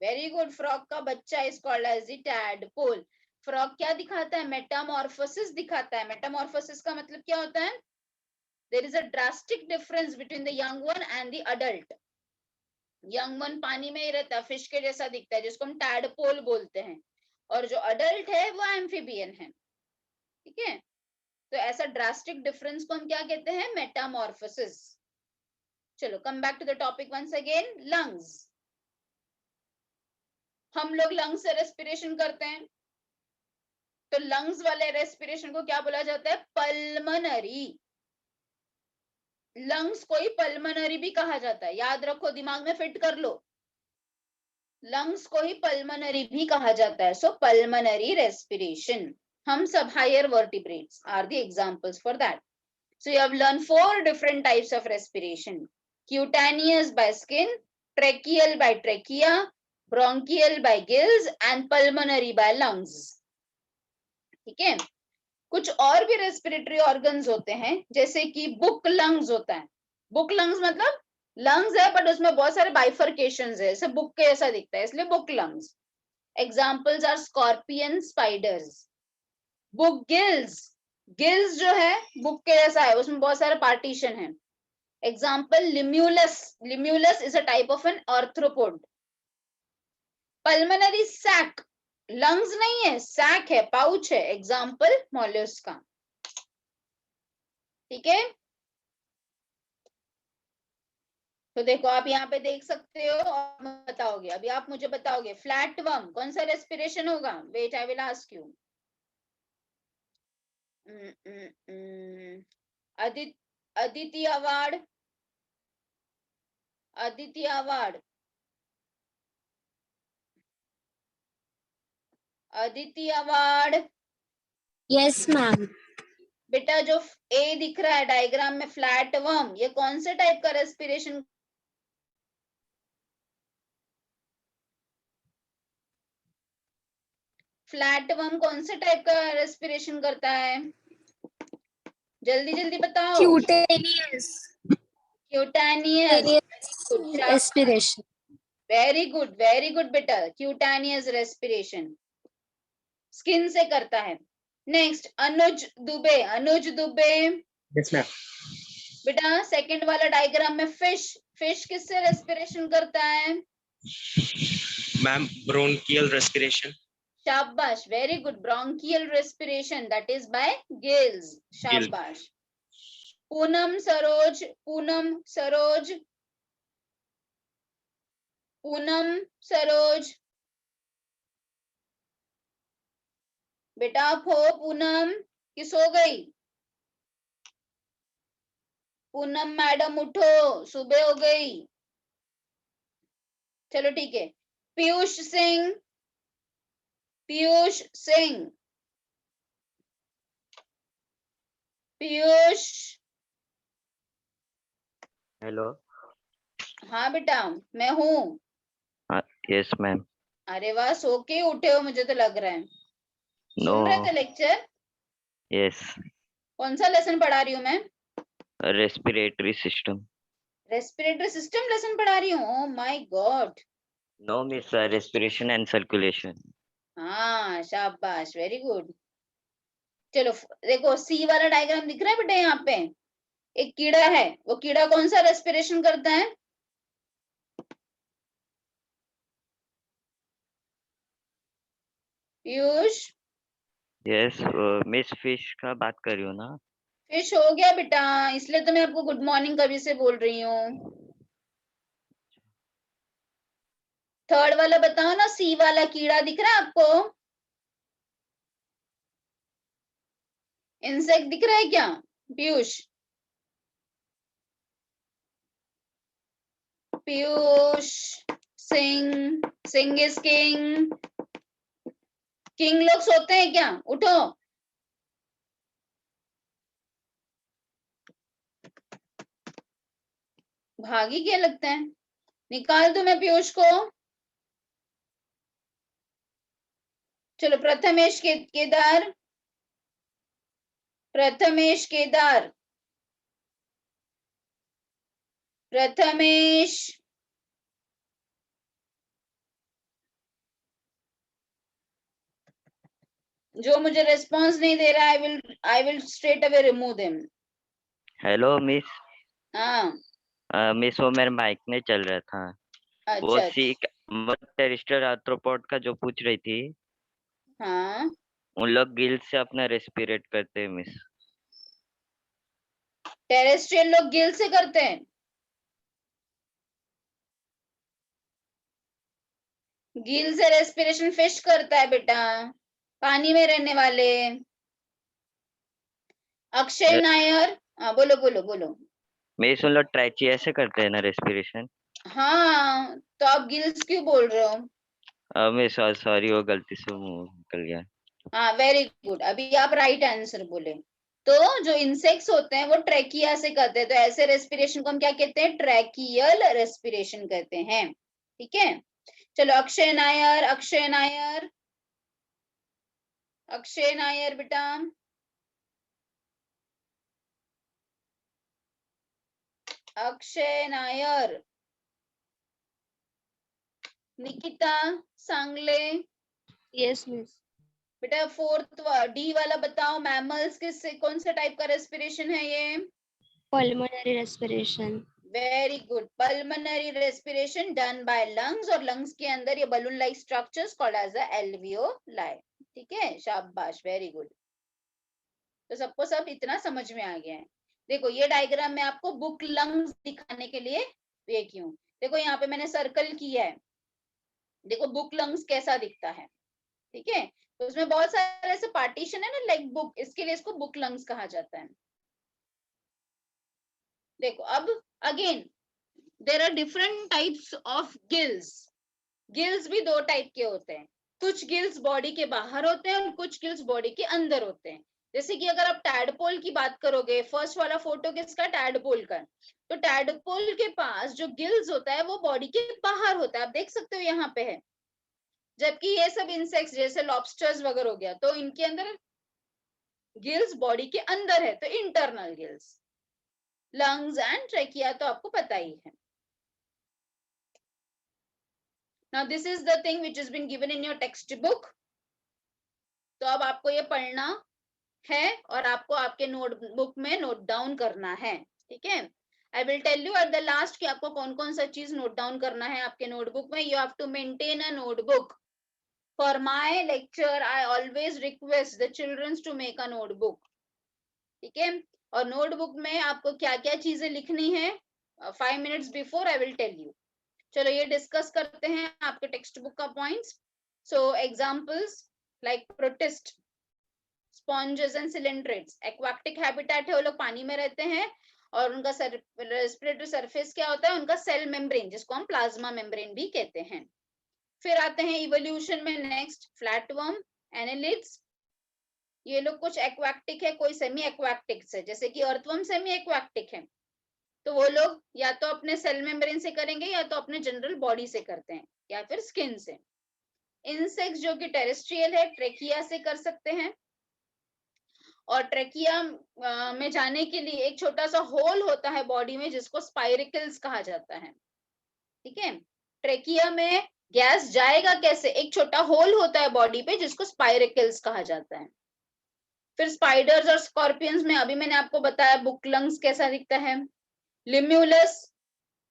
[SPEAKER 1] Very good, frog का बच्चा is called as the tadpole. Frog क्या दिखाता है? मेटामॉर्फोसिस दिखाता है। मेटामॉर्फोसिस का मतलब क्या होता है? There is a drastic difference between the young one and the adult. Young one पानी में ही रहता है, फिश के जैसा दिखता है, जिसको हम टैडपोल बोलते हैं, और जो अडल्ट है वो एम्फीबियन है। ठीक है, तो ऐसा ड्रास्टिक डिफरेंस को हम क्या कहते हैं? मेटामॉर्फोसिस। चलो come back to the topic once again. Lungs. हम लोग लंग्स से रेस्पिरेशन करते हैं, तो लंग्स वाले रेस्पिरेशन को क्या बोला जाता है? पल्मनरी। लंग्स को ही पल्मनरी भी कहा जाता है, याद रखो, दिमाग में फिट कर लो। लंग्स को ही पल्मनरी भी कहा जाता है। So pulmonary respiration. हम सब higher vertebrates are the examples for that. So you have learn 4 different types of respiration. Cutaneous by skin, tracheal by trachea, bronchial by gills and pulmonary by lungs. ठीक है, कुछ और भी respiratory organs होते हैं, जैसे कि बुक लंग्स होता है। बुक लंग्स मतलब लंग्स है बट उसमें बहुत सारे बाइफर्केशंस है, जैसे बुक के जैसा दिखता है, इसलिए book lungs. Examples are scorpion, spiders. Book gills, gills जो है बुक के जैसा है, उसमें बहुत सारे पार्टीशन है। Example limulus, limulus is a type of an arthropod. Pulmonary sac, lungs नहीं है, सैक है, पाउच है। Example mollusca. ठीक है, तो देखो आप यहाँ पे देख सकते हो और बताओगे। अभी आप मुझे बताओगे फ्लैटवर्म कौन सा रेस्पिरेशन होगा? Wait, I will ask you. Aditi अवार्ड, अदिति अवार्ड, अदिति अवार्ड।
[SPEAKER 2] Yes ma'am.
[SPEAKER 1] बेटा जो ए दिख रहा है डायग्राम में, फ्लैटवर्म, ये कौन से टाइप का रेस्पिरेशन? फ्लैटवर्म कौन से टाइप का रेस्पिरेशन करता है? जल्दी जल्दी बताओ।
[SPEAKER 2] Cutaneous
[SPEAKER 1] cutaneous.
[SPEAKER 2] Respiration.
[SPEAKER 1] Very good बेटा, क्यूटेनियस रेस्पिरेशन। स्किन से करता है। नेक्स्ट अनुज दुबे, अनुज दुबे
[SPEAKER 6] Yes, ma'am.
[SPEAKER 1] बेटा सेकंड वाला डायग्राम में फिश, फिश किससे रेस्पिरेशन करता है?
[SPEAKER 6] Ma'am, bronchial respiration.
[SPEAKER 1] शाबाश, very good, bronchial respiration that is by gills, शाबाश। पूनम सरोज, पूनम सरोज, पूनम सरोज बेटा आप हो पूनम कि सो गई? पूनम मैडम उठो, सुबह हो गई। चलो ठीक है। पीयूष सिंह, पीयूष सिंह, पीयूष।
[SPEAKER 7] हेलो।
[SPEAKER 1] हाँ बेटा मैं हूँ।
[SPEAKER 7] Yes ma'am.
[SPEAKER 1] अरे वाह, सो के उठे हो मुझे तो लग रहा है।
[SPEAKER 7] नो।
[SPEAKER 1] सुन रहे थे लेक्चर?
[SPEAKER 7] यस।
[SPEAKER 1] कौन सा लेसन पढ़ा रही हूँ मैं?
[SPEAKER 7] Respiratory system.
[SPEAKER 1] Respiratory system lesson पढ़ा रही हूँ? Oh my god.
[SPEAKER 7] No miss, respiration and circulation.
[SPEAKER 1] हाँ शाबाश, वेरी गुड। चलो देखो सी वाला डायग्राम दिख रहा है बेटा, यहाँ पे एक कीड़ा है, वो कीड़ा कौन सा रेस्पिरेशन करता है? पीयूष।
[SPEAKER 7] यस मिस, फिश का बात कर रही हो ना?
[SPEAKER 1] फिश हो गया बेटा, इसलिए तो मैं आपको गुड मॉर्निंग कभी से बोल रही हूँ। थर्ड वाला बताओ ना, सी वाला कीड़ा दिख रहा है आपको? इंसेक्ट दिख रहा है क्या Piyush? Piyush Singh, Singh is king, king लोग सोते हैं क्या? उठो। भागी क्या लगता है? निकाल दूं मैं पीयूष को? चलो प्रथमेश केदार, प्रथमेश केदार, प्रथमेश। जो मुझे रिस्पॉन्स नहीं दे रहा, I will straight away remove them.
[SPEAKER 7] Hello miss.
[SPEAKER 1] हाँ
[SPEAKER 7] मिस वो मेरे माइक नहीं चल रहा था। वो
[SPEAKER 1] अच्छा
[SPEAKER 7] सी टेरिस्टर आर्थ्रोपोड का जो पूछ रही थी,
[SPEAKER 1] हाँ
[SPEAKER 7] उन लोग गिल से अपना रेस्पिरेट करते हैं मिस।
[SPEAKER 1] टेरेस्ट्रियल लोग गिल से करते हैं? गिल से रेस्पिरेशन फिश करता है बेटा, पानी में रहने वाले। अक्षय
[SPEAKER 7] ये-
[SPEAKER 1] नायर, हाँ बोलो बोलो बोलो।
[SPEAKER 7] मिस उन लोग ट्रैची ऐसे करते हैं ना रेस्पिरेशन?
[SPEAKER 1] हाँ तो आप गिल्स क्यों बोल रहे हो?
[SPEAKER 7] मिस सॉरी, वो गलती से मुंह निकल गया।
[SPEAKER 1] हाँ वेरी गुड, अभी आप राइट आंसर बोले। तो जो इंसेक्ट्स होते हैं वो ट्रैकिया से करते हैं, तो ऐसे रेस्पिरेशन को हम क्या कहते हैं? ट्रैकियल रेस्पिरेशन कहते हैं। ठीक है, चलो अक्षय नायर, अक्षय नायर, अक्षय नायर बेटा। अक्षय नायर, निकिता सांगले
[SPEAKER 4] Yes, miss.
[SPEAKER 1] बेटा। फोर्थ डी वाला बताओ, मैमल्स किससे, कौन से टाइप का रेस्पिरेशन है ये?
[SPEAKER 4] Pulmonary respiration.
[SPEAKER 1] Very good, pulmonary respiration done by lungs, और लंग्स के अंदर ये balloon like structures called as a alveoli. ठीक है, शाबाश, वेरी गुड। तो सबको सब इतना समझ में आ गया है। देखो ये डायग्राम में आपको बुक लंग्स दिखाने के लिए ये क्यों, देखो यहाँ पे मैंने सर्कल किया है, देखो बुक लंग्स कैसा दिखता है। ठीक है, तो उसमें बहुत सारे ऐसे पार्टीशन है ना, लाइक बुक, इसके लिए इसको बुक लंग्स कहा जाता है। देखो अब again there are different types of gills. Gills भी दो टाइप के होते हैं, कुछ गिल्स बॉडी के बाहर होते हैं और कुछ गिल्स बॉडी के अंदर होते हैं। जैसे कि अगर आप टैडपोल की बात करोगे, फर्स्ट वाला फोटो किसका? टैडपोल का। तो टैडपोल के पास जो गिल्स होता है वो बॉडी के बाहर होता है, आप देख सकते हो यहाँ पे है। जबकि ये सब इंसेक्ट्स जैसे लॉबस्टर्स वगैरह हो गया, तो इनके अंदर गिल्स बॉडी के अंदर है, तो internal gills. Lungs and trachea तो आपको पता ही है। Now this is the thing which has been given in your textbook. तो अब आपको ये पढ़ना है और आपको आपके नोटबुक में नोट डाउन करना है, ठीक है। I will tell you at the last कि आपको कौन कौन सा चीज नोट डाउन करना है आपके नोटबुक में. You have to maintain a notebook. For my lecture I always request the childrens to make a notebook, ठीक है. और नोटबुक में आपको क्या क्या चीजें लिखनी है 5 minutes before I will tell you. चलो ये डिस्कस करते हैं आपके टेक्स्ट बुक का points. So examples like protist, sponges and coelenterates. Aquatic habitat है, वो लोग पानी में रहते हैं और उनका रेस्पिरेटरी सरफेस क्या होता है, उनका सेल मेम्ब्रेन, जिसको हम प्लाज्मा मेम्ब्रेन भी कहते हैं. फिर आते हैं इवोल्यूशन में नेक्स्ट, फ्लैटवर्म, एनालिड्स. ये लोग कुछ एक्वाटिक है, कोई सेमी एक्वाटिक है, जैसे कि अर्थवर्म सेमी एक्वाटिक है, तो वो लोग या तो अपने सेल मेम्ब्रेन से करेंगे या तो अपने जनरल बॉडी से करते हैं या फिर स्किन से. इंसेक्ट्स जो कि टेरेस्ट्रियल है, ट्रेकिया से कर सकते हैं. और ट्रेकिया में जाने के लिए एक छोटा सा होल होता है बॉडी में जिसको स्पाइरिकल्स कहा जाता है, ठीक है. ट्रेकिया में गैस जाएगा कैसे, एक छोटा होल होता है बॉडी पे जिसको स्पाइरिकल्स कहा जाता है. फिर स्पाइडर्स और स्कॉर्पियंस में अभी मैंने आपको बताया बुक लंग्स कैसा दिखता है. लिम्यूलस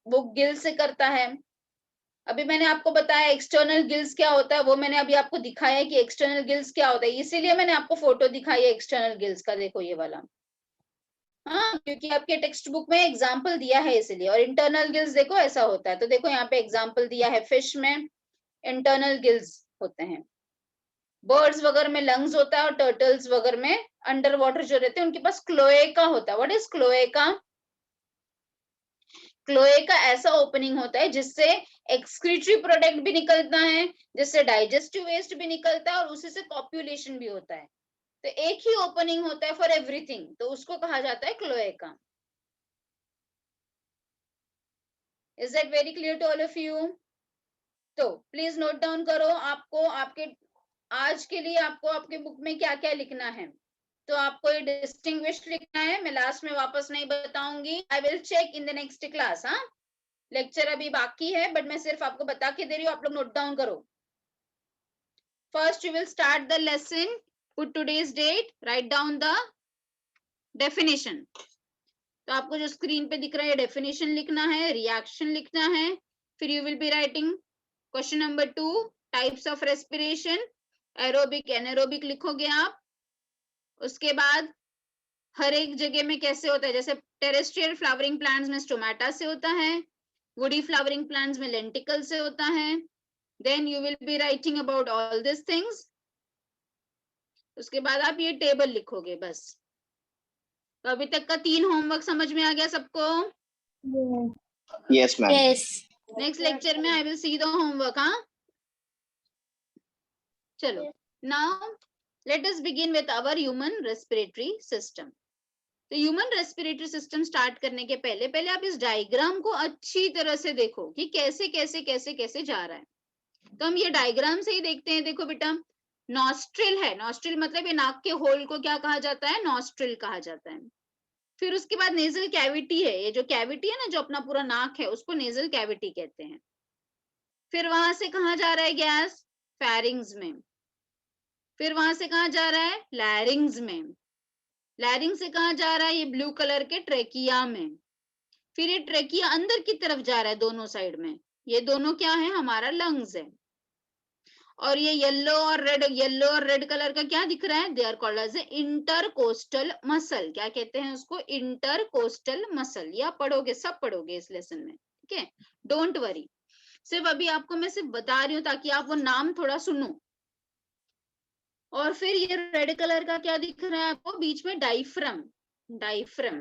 [SPEAKER 1] बुक गिल से करता है. अभी मैंने आपको बताया एक्सटर्नल गिल्स क्या होता है, वो मैंने अभी आपको दिखाया है कि एक्सटर्नल गिल्स क्या होता है, इसीलिए मैंने आपको फोटो दिखाई है एक्सटर्नल गिल्स का. देखो ये वाला, हाँ, क्योंकि आपके टेक्स्ट बुक में एग्जाम्पल दिया है इसलिए. और इंटरनल गिल्स देखो ऐसा होता है, तो देखो यहाँ पे एग्जाम्पल दिया है. फिश में इंटरनल गिल्स होते हैं, बर्ड्स वगैरह में लंग्स होता है और टर्टल्स वगैरह में अंडर वाटर जो रहते हैं उनके पास क्लोएका होता है. What is cloaca? क्लोएका ऐसा ओपनिंग होता है जिससे एक्सक्रीटरी प्रोडक्ट भी निकलता है, जिससे डाइजेस्टिव वेस्ट भी निकलता है और उसी से कॉप्युलेशन भी होता है. तो एक ही ओपनिंग होता है फॉर एवरीथिंग, तो उसको कहा जाता है cloaca. Is that very clear to all of you? तो प्लीज नोट डाउन करो आपको आपके आज के लिए आपको आपके बुक में क्या क्या लिखना है. तो आपको ये डिस्टिंग्विश्ड लिखना है, मैं लास्ट में वापस नहीं बताऊंगी. I will check in the next class. हाँ, लेक्चर अभी बाकी है बट मैं सिर्फ आपको बता के दे रही हूँ, आप लोग नोट डाउन करो. First you will start the lesson, put today's date, write down the definition. तो आपको जो स्क्रीन पे दिख रहा है डेफिनेशन लिखना है, रिएक्शन लिखना है. फिर you will be writing question number 2, types of respiration, aerobic anaerobic लिखोगे आप. उसके बाद हर एक जगह में कैसे होता है, जैसे टेरेस्ट्रियल फ्लावरिंग प्लांट्स में स्टोमेटा से होता है, वुडी फ्लावरिंग प्लांट्स में लेंटिकल से होता है. Then you will be writing about all this things. उसके बाद आप ये टेबल लिखोगे बस. तो अभी तक का 3 होमवर्क समझ में आ गया सबको?
[SPEAKER 6] Yes, ma'am.
[SPEAKER 2] Yes.
[SPEAKER 1] Next lecture में I will see the homework. हाँ, चलो. Now let us begin with our human respiratory system. तो ह्यूमन रेस्पिरेटरी सिस्टम स्टार्ट करने के पहले आप इस डायग्राम को अच्छी तरह से देखो कि कैसे कैसे कैसे कैसे जा रहा है. तो हम ये डायग्राम से ही देखते हैं. देखो बेटा, नॉस्ट्रिल है. नॉस्ट्रिल मतलब ये नाक के होल को क्या कहा जाता है, नॉस्ट्रिल कहा जाता है. फिर उसके बाद नेजल कैविटी है. ये जो कैविटी है ना, जो अपना पूरा नाक है, उसको नेजल कैविटी कहते हैं. फिर वहां से कहा जा रहा है गैस, फेरिंग्स में. फिर वहां से कहा जा रहा है, लैरिंग्स में. लैरिंग से कहा जा रहा है, ये ब्लू कलर के ट्रेकिया में. फिर ये ट्रेकिया अंदर की तरफ जा रहा है दोनों साइड में. ये दोनों क्या है, हमारा लंग्स है. और ये येलो और रेड कलर का क्या दिख रहा है, they are called as intercostal muscle. क्या कहते हैं उसको, इंटरकोस्टल मसल. या पढ़ोगे, सब पढ़ोगे इस लेसन में, ठीक है, डोंट वरी. सिर्फ अभी आपको मैं सिर्फ बता रही हूँ ताकि आप वो नाम थोड़ा सुनो. और फिर ये रेड कलर का क्या दिख रहा है आपको बीच में, डायफ्रम. डायफ्रम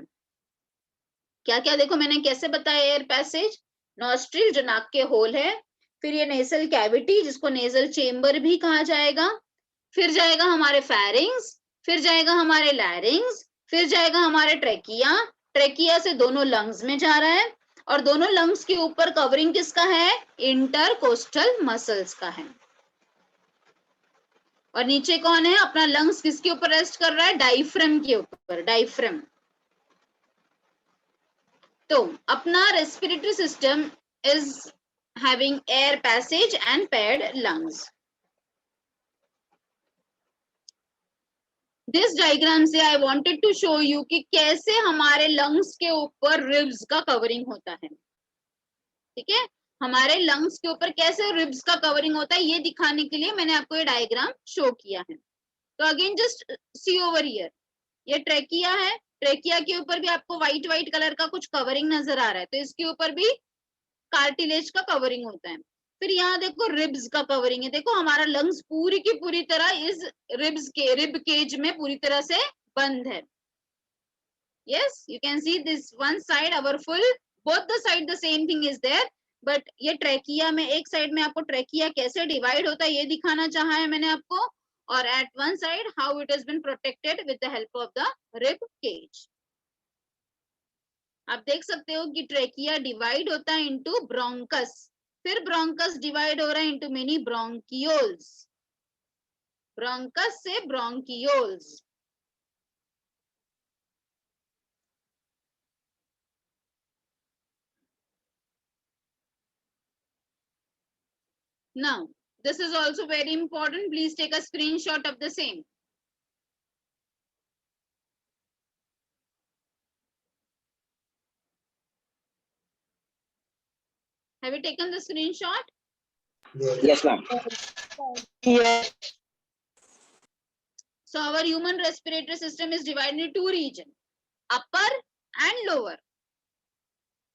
[SPEAKER 1] क्या क्या, देखो मैंने कैसे बताया, एयर पैसेज, नॉस्ट्रिल जो नाक के होल है, फिर ये नेजल कैविटी जिसको नेजल चेम्बर भी कहा जाएगा, फिर जाएगा हमारे फेरिंग्स, फिर जाएगा हमारे लैरिंग्स, फिर जाएगा हमारे ट्रेकिया. ट्रेकिया से दोनों लंग्स में जा रहा है और दोनों लंग्स के ऊपर कवरिंग किसका है, इंटरकोस्टल मसल्स का है. और नीचे कौन है, अपना लंग्स किसके ऊपर रेस्ट कर रहा है, डायफ्रम के ऊपर, डायफ्रम. तो अपना respiratory system is having air passage and paired lungs. This diagram से I wanted to show you कि कैसे हमारे लंग्स के ऊपर रिब्स का कवरिंग होता है, ठीक है, हमारे लंग्स के ऊपर कैसे रिब्स का कवरिंग होता है ये दिखाने के लिए मैंने आपको ये डायग्राम शो किया है। तो again just see over here, ये ट्रेकिया है, ट्रेकिया के ऊपर भी आपको व्हाइट व्हाइट कलर का कुछ कवरिंग नजर आ रहा है, तो इसके ऊपर भी कार्टिलेज का कवरिंग होता है। फिर यहाँ देखो रिब्स का कवरिंग है, देखो हमारा लंग्स पूरी की पूरी तरह इस रिब केज में पूरी तरह से बंद है। Yes, you can see this one side our full, both the side the same thing is there, but ये ट्रेकिया में एक साइड में आपको ट्रेकिया कैसे डिवाइड होता है ये दिखाना चाहा है मैंने आपको, और at one side how it has been protected with the help of the rib cage. आप देख सकते हो कि ट्रेकिया डिवाइड होता है इनटू ब्रोंकस, फिर ब्रोंकस डिवाइड हो रहा है इनटू मेनी ब्रोंकियोल्स, ब्रोंकस से bronchioles. Now, this is also very important. Please take a screenshot of the same. Have you taken the screenshot?
[SPEAKER 6] Yes, ma'am.
[SPEAKER 4] Yes.
[SPEAKER 1] So our human respiratory system is divided into two regions, upper and lower.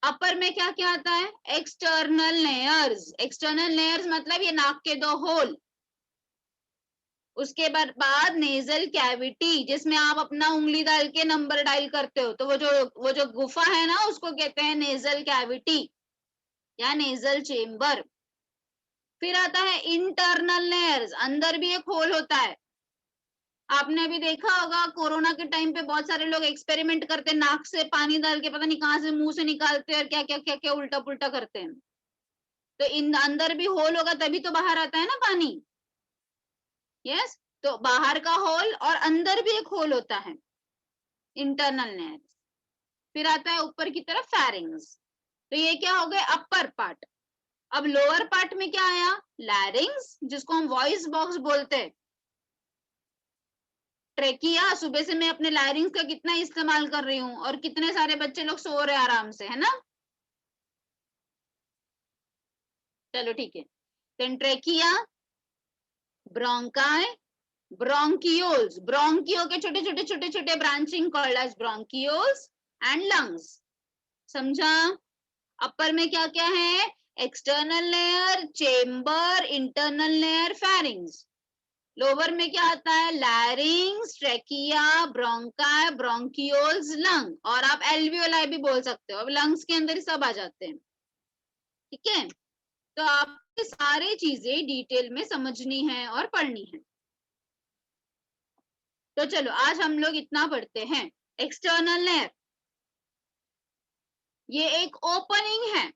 [SPEAKER 1] अपर में क्या क्या आता है? External layers, external layers मतलब ये नाक के 2 whole, उसके बाद नेजल कैविटी जिसमें आप अपना उंगली डाल के नंबर डायल करते हो, तो वो जो गुफा है ना उसको कहते हैं नेजल कैविटी या नेजल चेम्बर। फिर आता है इंटरनल लेयर्स, अंदर भी एक होल होता है। आपने अभी देखा होगा कोरोना के टाइम पे बहुत सारे लोग एक्सपेरिमेंट करते, नाक से पानी डाल के पता नहीं कहां से मुंह से निकालते और क्या क्या क्या क्या उल्टा पुल्टा करते हैं। तो इन अंदर भी होल होगा तभी तो बाहर आता है ना पानी। यस, तो बाहर का होल और अंदर भी एक होल होता है, इंटरनल लेयर। फिर आता है ऊपर की तरफ फेरिंग्स, तो ये क्या हो गए अपर पार्ट। अब लोअर पार्ट में क्या आया? लैरिंग्स, जिसको हम वॉइस बॉक्स बोलते हैं। ट्रेकिया, सुबह से मैं अपने लैरिंग्स का कितना इस्तेमाल कर रही हूँ और कितने सारे बच्चे लोग सो रहे हैं आराम से, है ना? चलो ठीक है, then trachea, bronchi, bronchioles, bronchio के छोटे छोटे छोटे छोटे branching called as bronchioles, and lungs. समझा? अपर में क्या क्या है? External layer, chamber, internal layer, pharynx. Lower में क्या आता है? Larynx, trachea, bronchi, bronchioles, lung, और आप एल्वियोलाई भी बोल सकते हो। अब लंग्स के अंदर ही सब आ जाते हैं, ठीक है? तो आपको सारी चीजें डिटेल में समझनी है और पढ़नी है। तो चलो आज हम लोग इतना पढ़ते हैं। एक्सटर्नल लेयर, ये एक ओपनिंग है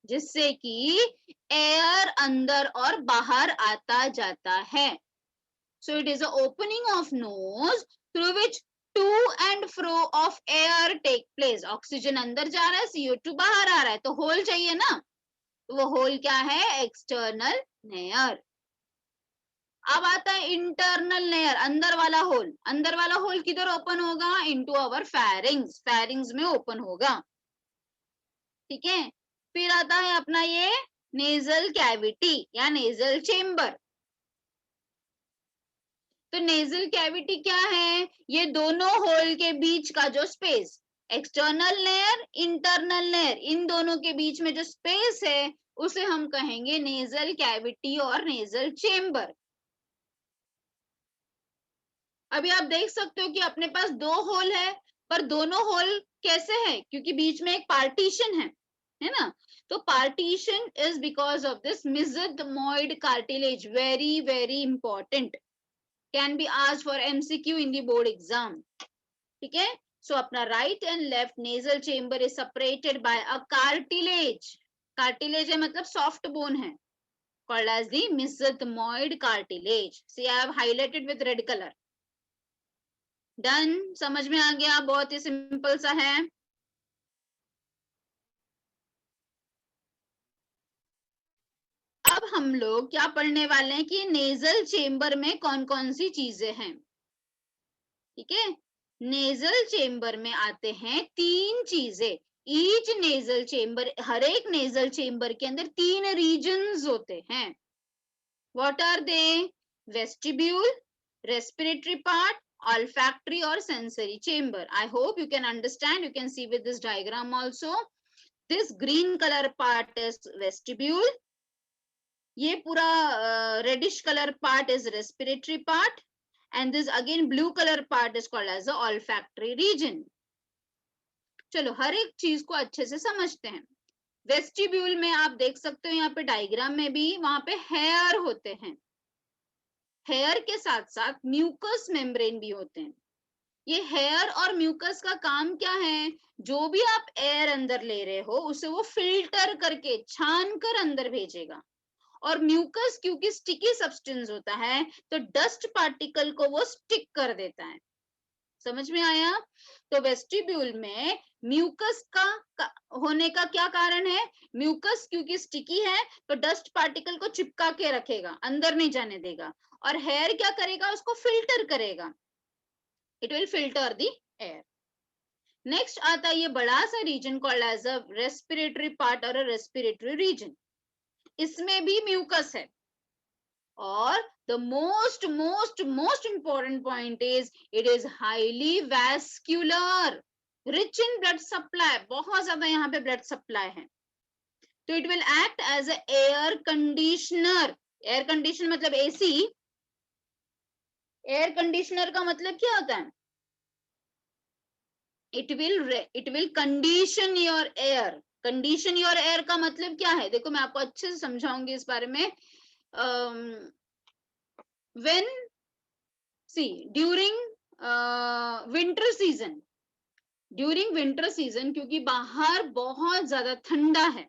[SPEAKER 1] जिससे कि एयर अंदर और बाहर आता जाता है। So it is an opening of nose through which to and fro of air take place. Oxygen अंदर जा रहा है, CO2 बाहर आ रहा है, तो होल चाहिए ना, तो वो होल क्या है? External layer. अब आता है इंटरनल लेयर, अंदर वाला होल। अंदर वाला होल किधर ओपन होगा? इनटू आवर फेरिंग्स, फेरिंग्स में ओपन होगा, ठीक है? फिर आता है अपना ये नेजल कैविटी या नेजल चेम्बर। तो नेजल कैविटी क्या है? ये दोनों होल के बीच का जो space, external layer, internal layer, इन दोनों के बीच में जो स्पेस है उसे हम कहेंगे नेजल कैविटी और नेजल चेम्बर। अभी आप देख सकते हो कि अपने पास 2 होल है, पर दोनों होल कैसे है? क्योंकि बीच में एक पार्टीशन है ना? तो partition is because of this mesethmoid cartilage, very very important, can be asked for MCQ in the board exam, ठीक है? So अपना right and left nasal chamber is separated by a cartilage, cartilage है मतलब soft bone है, called as the mesenteroid cartilage. See I have highlighted with red color. Done? समझ में आ गया? बहुत ही सिंपल सा है। अब हम लोग क्या पढ़ने वाले हैं कि नेजल चेम्बर में कौन कौन सी चीजें हैं। ठीक है। नेजल चेम्बर में आते हैं 3 चीजें। ईच नेजल चेम्बर, हर एक नेजल चेम्बर के अंदर 3 रीजन्स होते हैं। What are they? Vestibule, respiratory part, olfactory or sensory chamber. I hope you can understand. You can see with this diagram also. This green color part is vestibule. ये पूरा reddish color part is respiratory part, and this again blue color part is called as the olfactory region. चलो हर एक चीज को अच्छे से समझते हैं। वेस्टिब्यूल में आप देख सकते हो यहाँ पे डायग्राम में भी, वहां पे हेयर होते हैं। हेयर के साथ साथ म्यूकस मेम्ब्रेन भी होते हैं। ये हेयर और म्यूकस का काम क्या है? जो भी आप एयर अंदर ले रहे हो उसे वो फिल्टर करके छान कर अंदर भेजेगा। और म्यूकस क्योंकि स्टिकी सब्सटेंस होता है तो डस्ट पार्टिकल को वो स्टिक कर देता है। समझ में आया? तो वेस्टिब्यूल में म्यूकस का होने का क्या कारण है? म्यूकस क्योंकि स्टिकी है तो डस्ट पार्टिकल को चिपका के रखेगा, अंदर नहीं जाने देगा। और हेयर क्या करेगा? उसको फिल्टर करेगा। It will filter the air. Next आता है ये बड़ा सा region called as a respiratory part और रेस्पिरेटरी रीजन। इसमें भी म्यूकस है। और the most important point is it is highly vascular, rich in blood supply. बहुत ज्यादा यहाँ पे blood supply है। तो it will act as a air conditioner. Air conditioner मतलब AC। एयर कंडीशनर का मतलब क्या होता है? It will condition your air. Condition your air का मतलब क्या है? देखो मैं आपको अच्छे से समझाऊंगी इस बारे में। When see during winter season, क्योंकि बाहर बहुत ज्यादा ठंडा है,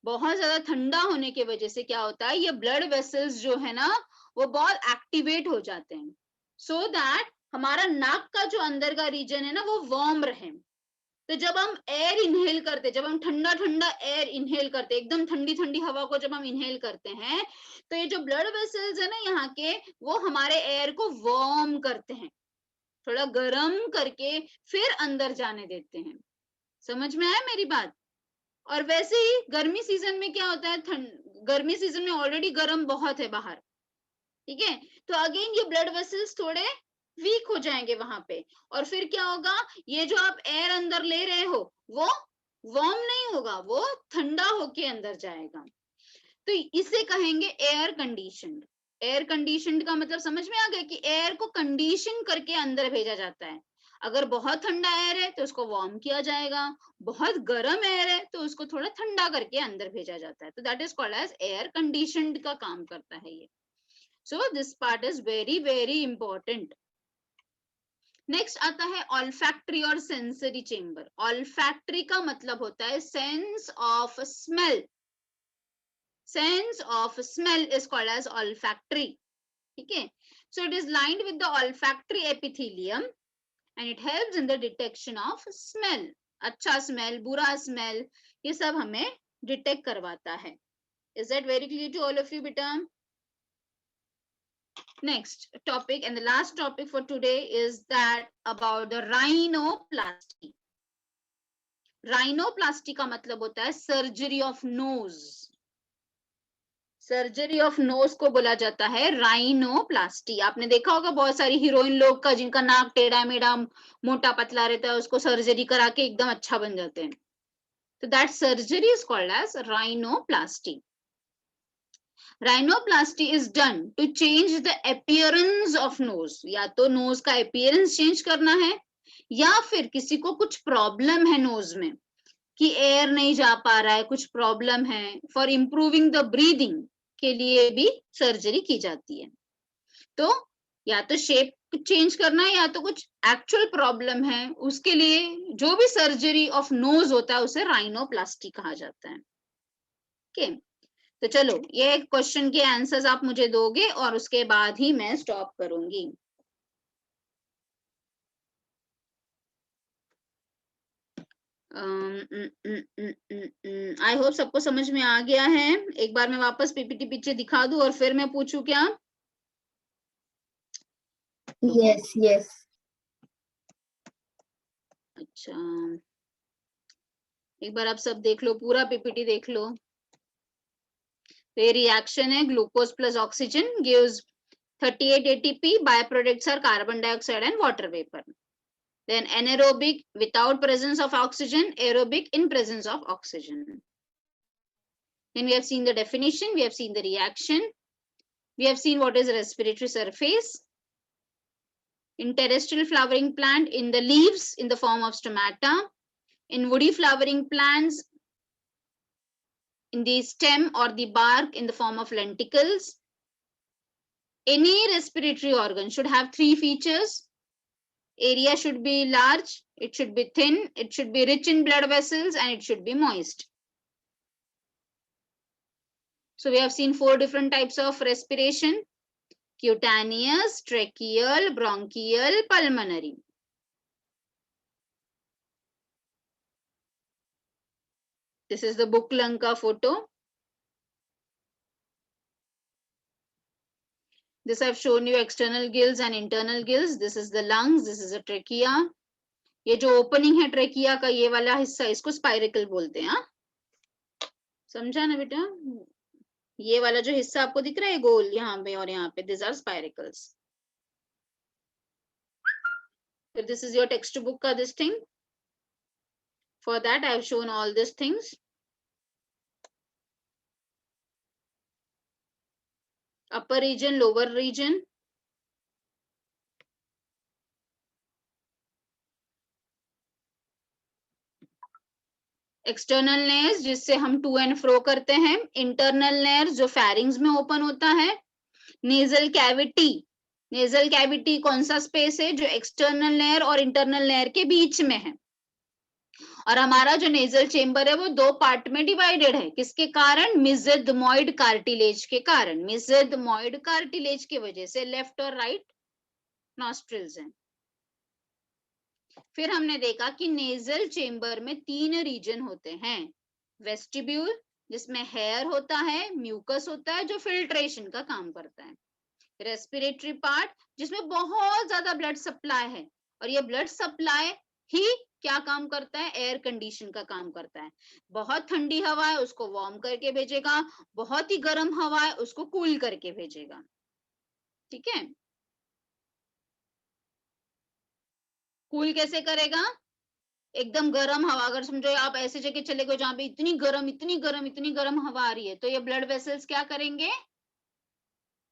[SPEAKER 1] बहुत ज्यादा ठंडा होने की वजह से क्या होता है, ये ब्लड वेसल्स जो है ना वो बहुत एक्टिवेट हो जाते हैं, सो दैट हमारा नाक का जो अंदर का रीजन है ना वो वार्म रहे। तो जब हम एयर इनहेल करते, जब हम ठंडा ठंडा एयर इनहेल करते, एकदम ठंडी ठंडी हवा को जब हम इनहेल करते हैं तो ये जो ब्लड वेसल्स है ना यहाँ के, वो हमारे एयर को वार्म करते हैं, थोड़ा गर्म करके फिर अंदर जाने देते हैं। समझ में आया मेरी बात? और वैसे ही गर्मी सीजन में क्या होता है, गर्मी सीजन में ऑलरेडी गर्म बहुत है बाहर, ठीक है, तो अगेन ये ब्लड वेसल्स थोड़े वीक हो जाएंगे वहां पे, और फिर क्या होगा, ये जो आप एयर अंदर ले रहे हो वो वार्म नहीं होगा, वो ठंडा होके अंदर जाएगा। तो इसे कहेंगे एयर कंडीशनड। एयर कंडीशनड का मतलब समझ में आ गया कि एयर को कंडीशन करके अंदर भेजा जाता है। अगर बहुत ठंडा एयर है तो उसको वार्म किया जाएगा, बहुत गर्म एयर है तो उसको थोड़ा ठंडा करके अंदर भेजा जाता है। तो that is called as air conditioned का काम करता है ये। So this part is very important. Next आता है olfactory और sensory chamber. olfactory का मतलब होता है sense of smell. Sense of smell is called as olfactory. ठीक है? So it is lined with the olfactory epithelium and it helps in the detection of smell. अच्छा smell, बुरा smell, ये सब हमें डिटेक्ट करवाता है। Is that very clear to all of you, बेटा? Next topic and the last topic for today is that about the rhinoplasty. Rhinoplasty का मतलब होता है surgery of nose. Surgery of nose को बोला जाता है राइनोप्लास्टी। आपने देखा होगा बहुत सारी हीरोइन लोग का जिनका नाक टेढ़ा मेढ़ा मोटा पतला रहता है, उसको सर्जरी करा के एकदम अच्छा बन जाते हैं। तो that surgery is called as rhinoplasty. Rhinoplasty is done to change the appearance of nose. या तो नोज का appearance चेंज करना है, या फिर किसी को कुछ प्रॉब्लम है नोज में कि एयर नहीं जा पा रहा है, कुछ प्रॉब्लम है, फॉर इम्प्रूविंग द ब्रीदिंग के लिए भी सर्जरी की जाती है। तो या तो शेप चेंज करना है या तो कुछ एक्चुअल प्रॉब्लम है, उसके लिए जो भी सर्जरी ऑफ नोज होता है उसे राइनोप्लास्टी कहा जाता है। ओके, तो चलो ये क्वेश्चन के आंसर्स आप मुझे दोगे और उसके बाद ही मैं स्टॉप करूंगी। आई होप सबको समझ में आ गया है। एक बार मैं वापस पीपीटी पीछे दिखा दूं और फिर मैं पूछूं क्या?
[SPEAKER 4] Yes.
[SPEAKER 1] अच्छा, एक बार आप सब देख लो, पूरा पीपीटी देख लो। ये रिएक्शन है, glucose plus oxygen gives 38 ATP, by products are carbon dioxide and water vapour. Then anaerobic without presence of oxygen, aerobic in presence of oxygen. Then we have seen the definition, we have seen the reaction, we have seen what is respiratory surface. In terrestrial flowering plant, in the leaves in the form of stomata, in woody flowering plants, in the stem or the bark in the form of lenticels. Any respiratory organ should have three features. Area should be large, it should be thin, it should be rich in blood vessels, and it should be moist. So we have seen 4 different types of respiration: cutaneous, tracheal, bronchial, pulmonary. This is the book lung ka photo. This I've shown you external gills and internal gills. This is the lungs, this is a trachea. ये जो opening है trachea का, ये वाला हिस्सा, इसको spiracle बोलते हैं. समझा ना बेटा? ये वाला जो हिस्सा आपको दिख रहा है गोल यहाँ पे और यहाँ पे, this are spiracles. So this is your textbook का this thing. For that I have shown all these things. Upper region, lower region. External layers जिससे हम टू एंड फ्रो करते हैं. इंटरनल लेयर्स जो फेरिंग्स में ओपन होता है. Nasal cavity, nasal cavity कौन सा स्पेस है? जो एक्सटर्नल लेयर और इंटरनल लेयर के बीच में है. और हमारा जो नेजल चेम्बर है वो 2 पार्ट में डिवाइडेड है. किसके कारण? मेसेंथोमोइड कार्टिलेज के कारण. मेसेंथोमोइड कार्टिलेज की वजह से लेफ्ट और राइट नॉस्ट्रिल्स हैं. फिर हमने देखा कि नेजल चेम्बर में 3 रीजन होते हैं. वेस्टिब्यूल जिसमें हेयर होता है, म्यूकस होता है जो फिल्ट्रेशन का काम करता है. रेस्पिरेटरी पार्ट जिसमें बहुत ज्यादा ब्लड सप्लाई है, और ये ब्लड सप्लाई ही क्या काम करता है? एयर कंडीशन का काम करता है. बहुत ठंडी हवा है उसको वार्म करके भेजेगा, बहुत ही गर्म हवा है उसको कूल करके भेजेगा. ठीक है. कूल कैसे करेगा? एकदम गर्म हवा, अगर समझो आप ऐसे जगह चले गए जहां पे इतनी गर्म हवा आ रही है, तो ये ब्लड वेसल्स क्या करेंगे?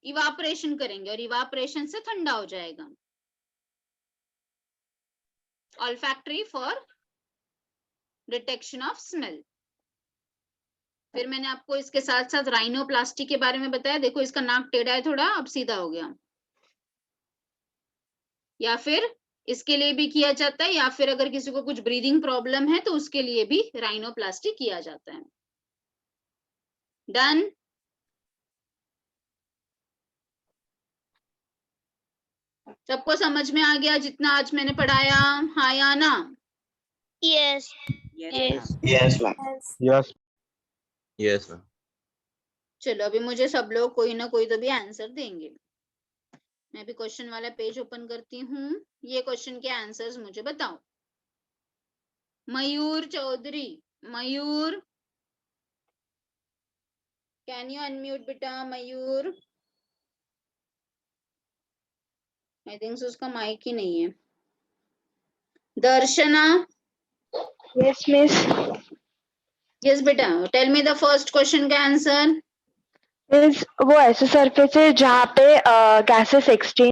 [SPEAKER 1] इवापोरेशन करेंगे, और इवापोरेशन से ठंडा हो जाएगा. Olfactory for detection of smell. फिर मैंने आपको इसके साथ साथ राइनोप्लास्टी के बारे में बताया. देखो इसका नाक टेढ़ा है थोड़ा, अब सीधा हो गया. या फिर इसके लिए भी किया जाता है, या फिर अगर किसी को कुछ ब्रीदिंग प्रॉब्लम है तो उसके लिए भी राइनोप्लास्टी किया जाता है. डन. सबको समझ में आ गया जितना आज मैंने पढ़ाया? हाँ या ना?
[SPEAKER 2] Yes.
[SPEAKER 3] Yes.
[SPEAKER 6] Yes, ma'am.
[SPEAKER 5] Yes.
[SPEAKER 6] Yes, ma'am.
[SPEAKER 1] चलो अभी मुझे सब लोग कोई ना कोई तो भी आंसर देंगे. मैं भी क्वेश्चन वाला पेज ओपन करती हूँ. ये क्वेश्चन के आंसर्स मुझे बताओ. Mayur Chaudhary, Mayur can you unmute बेटा? मयूर, आई थिंक उसका माइक ही नहीं है. दर्शना.
[SPEAKER 4] Yes, miss.
[SPEAKER 1] यस बेटा, tell me the first question का आंसर.
[SPEAKER 4] Miss, वो ऐसे सरफेस है जहाँ पे gases exchange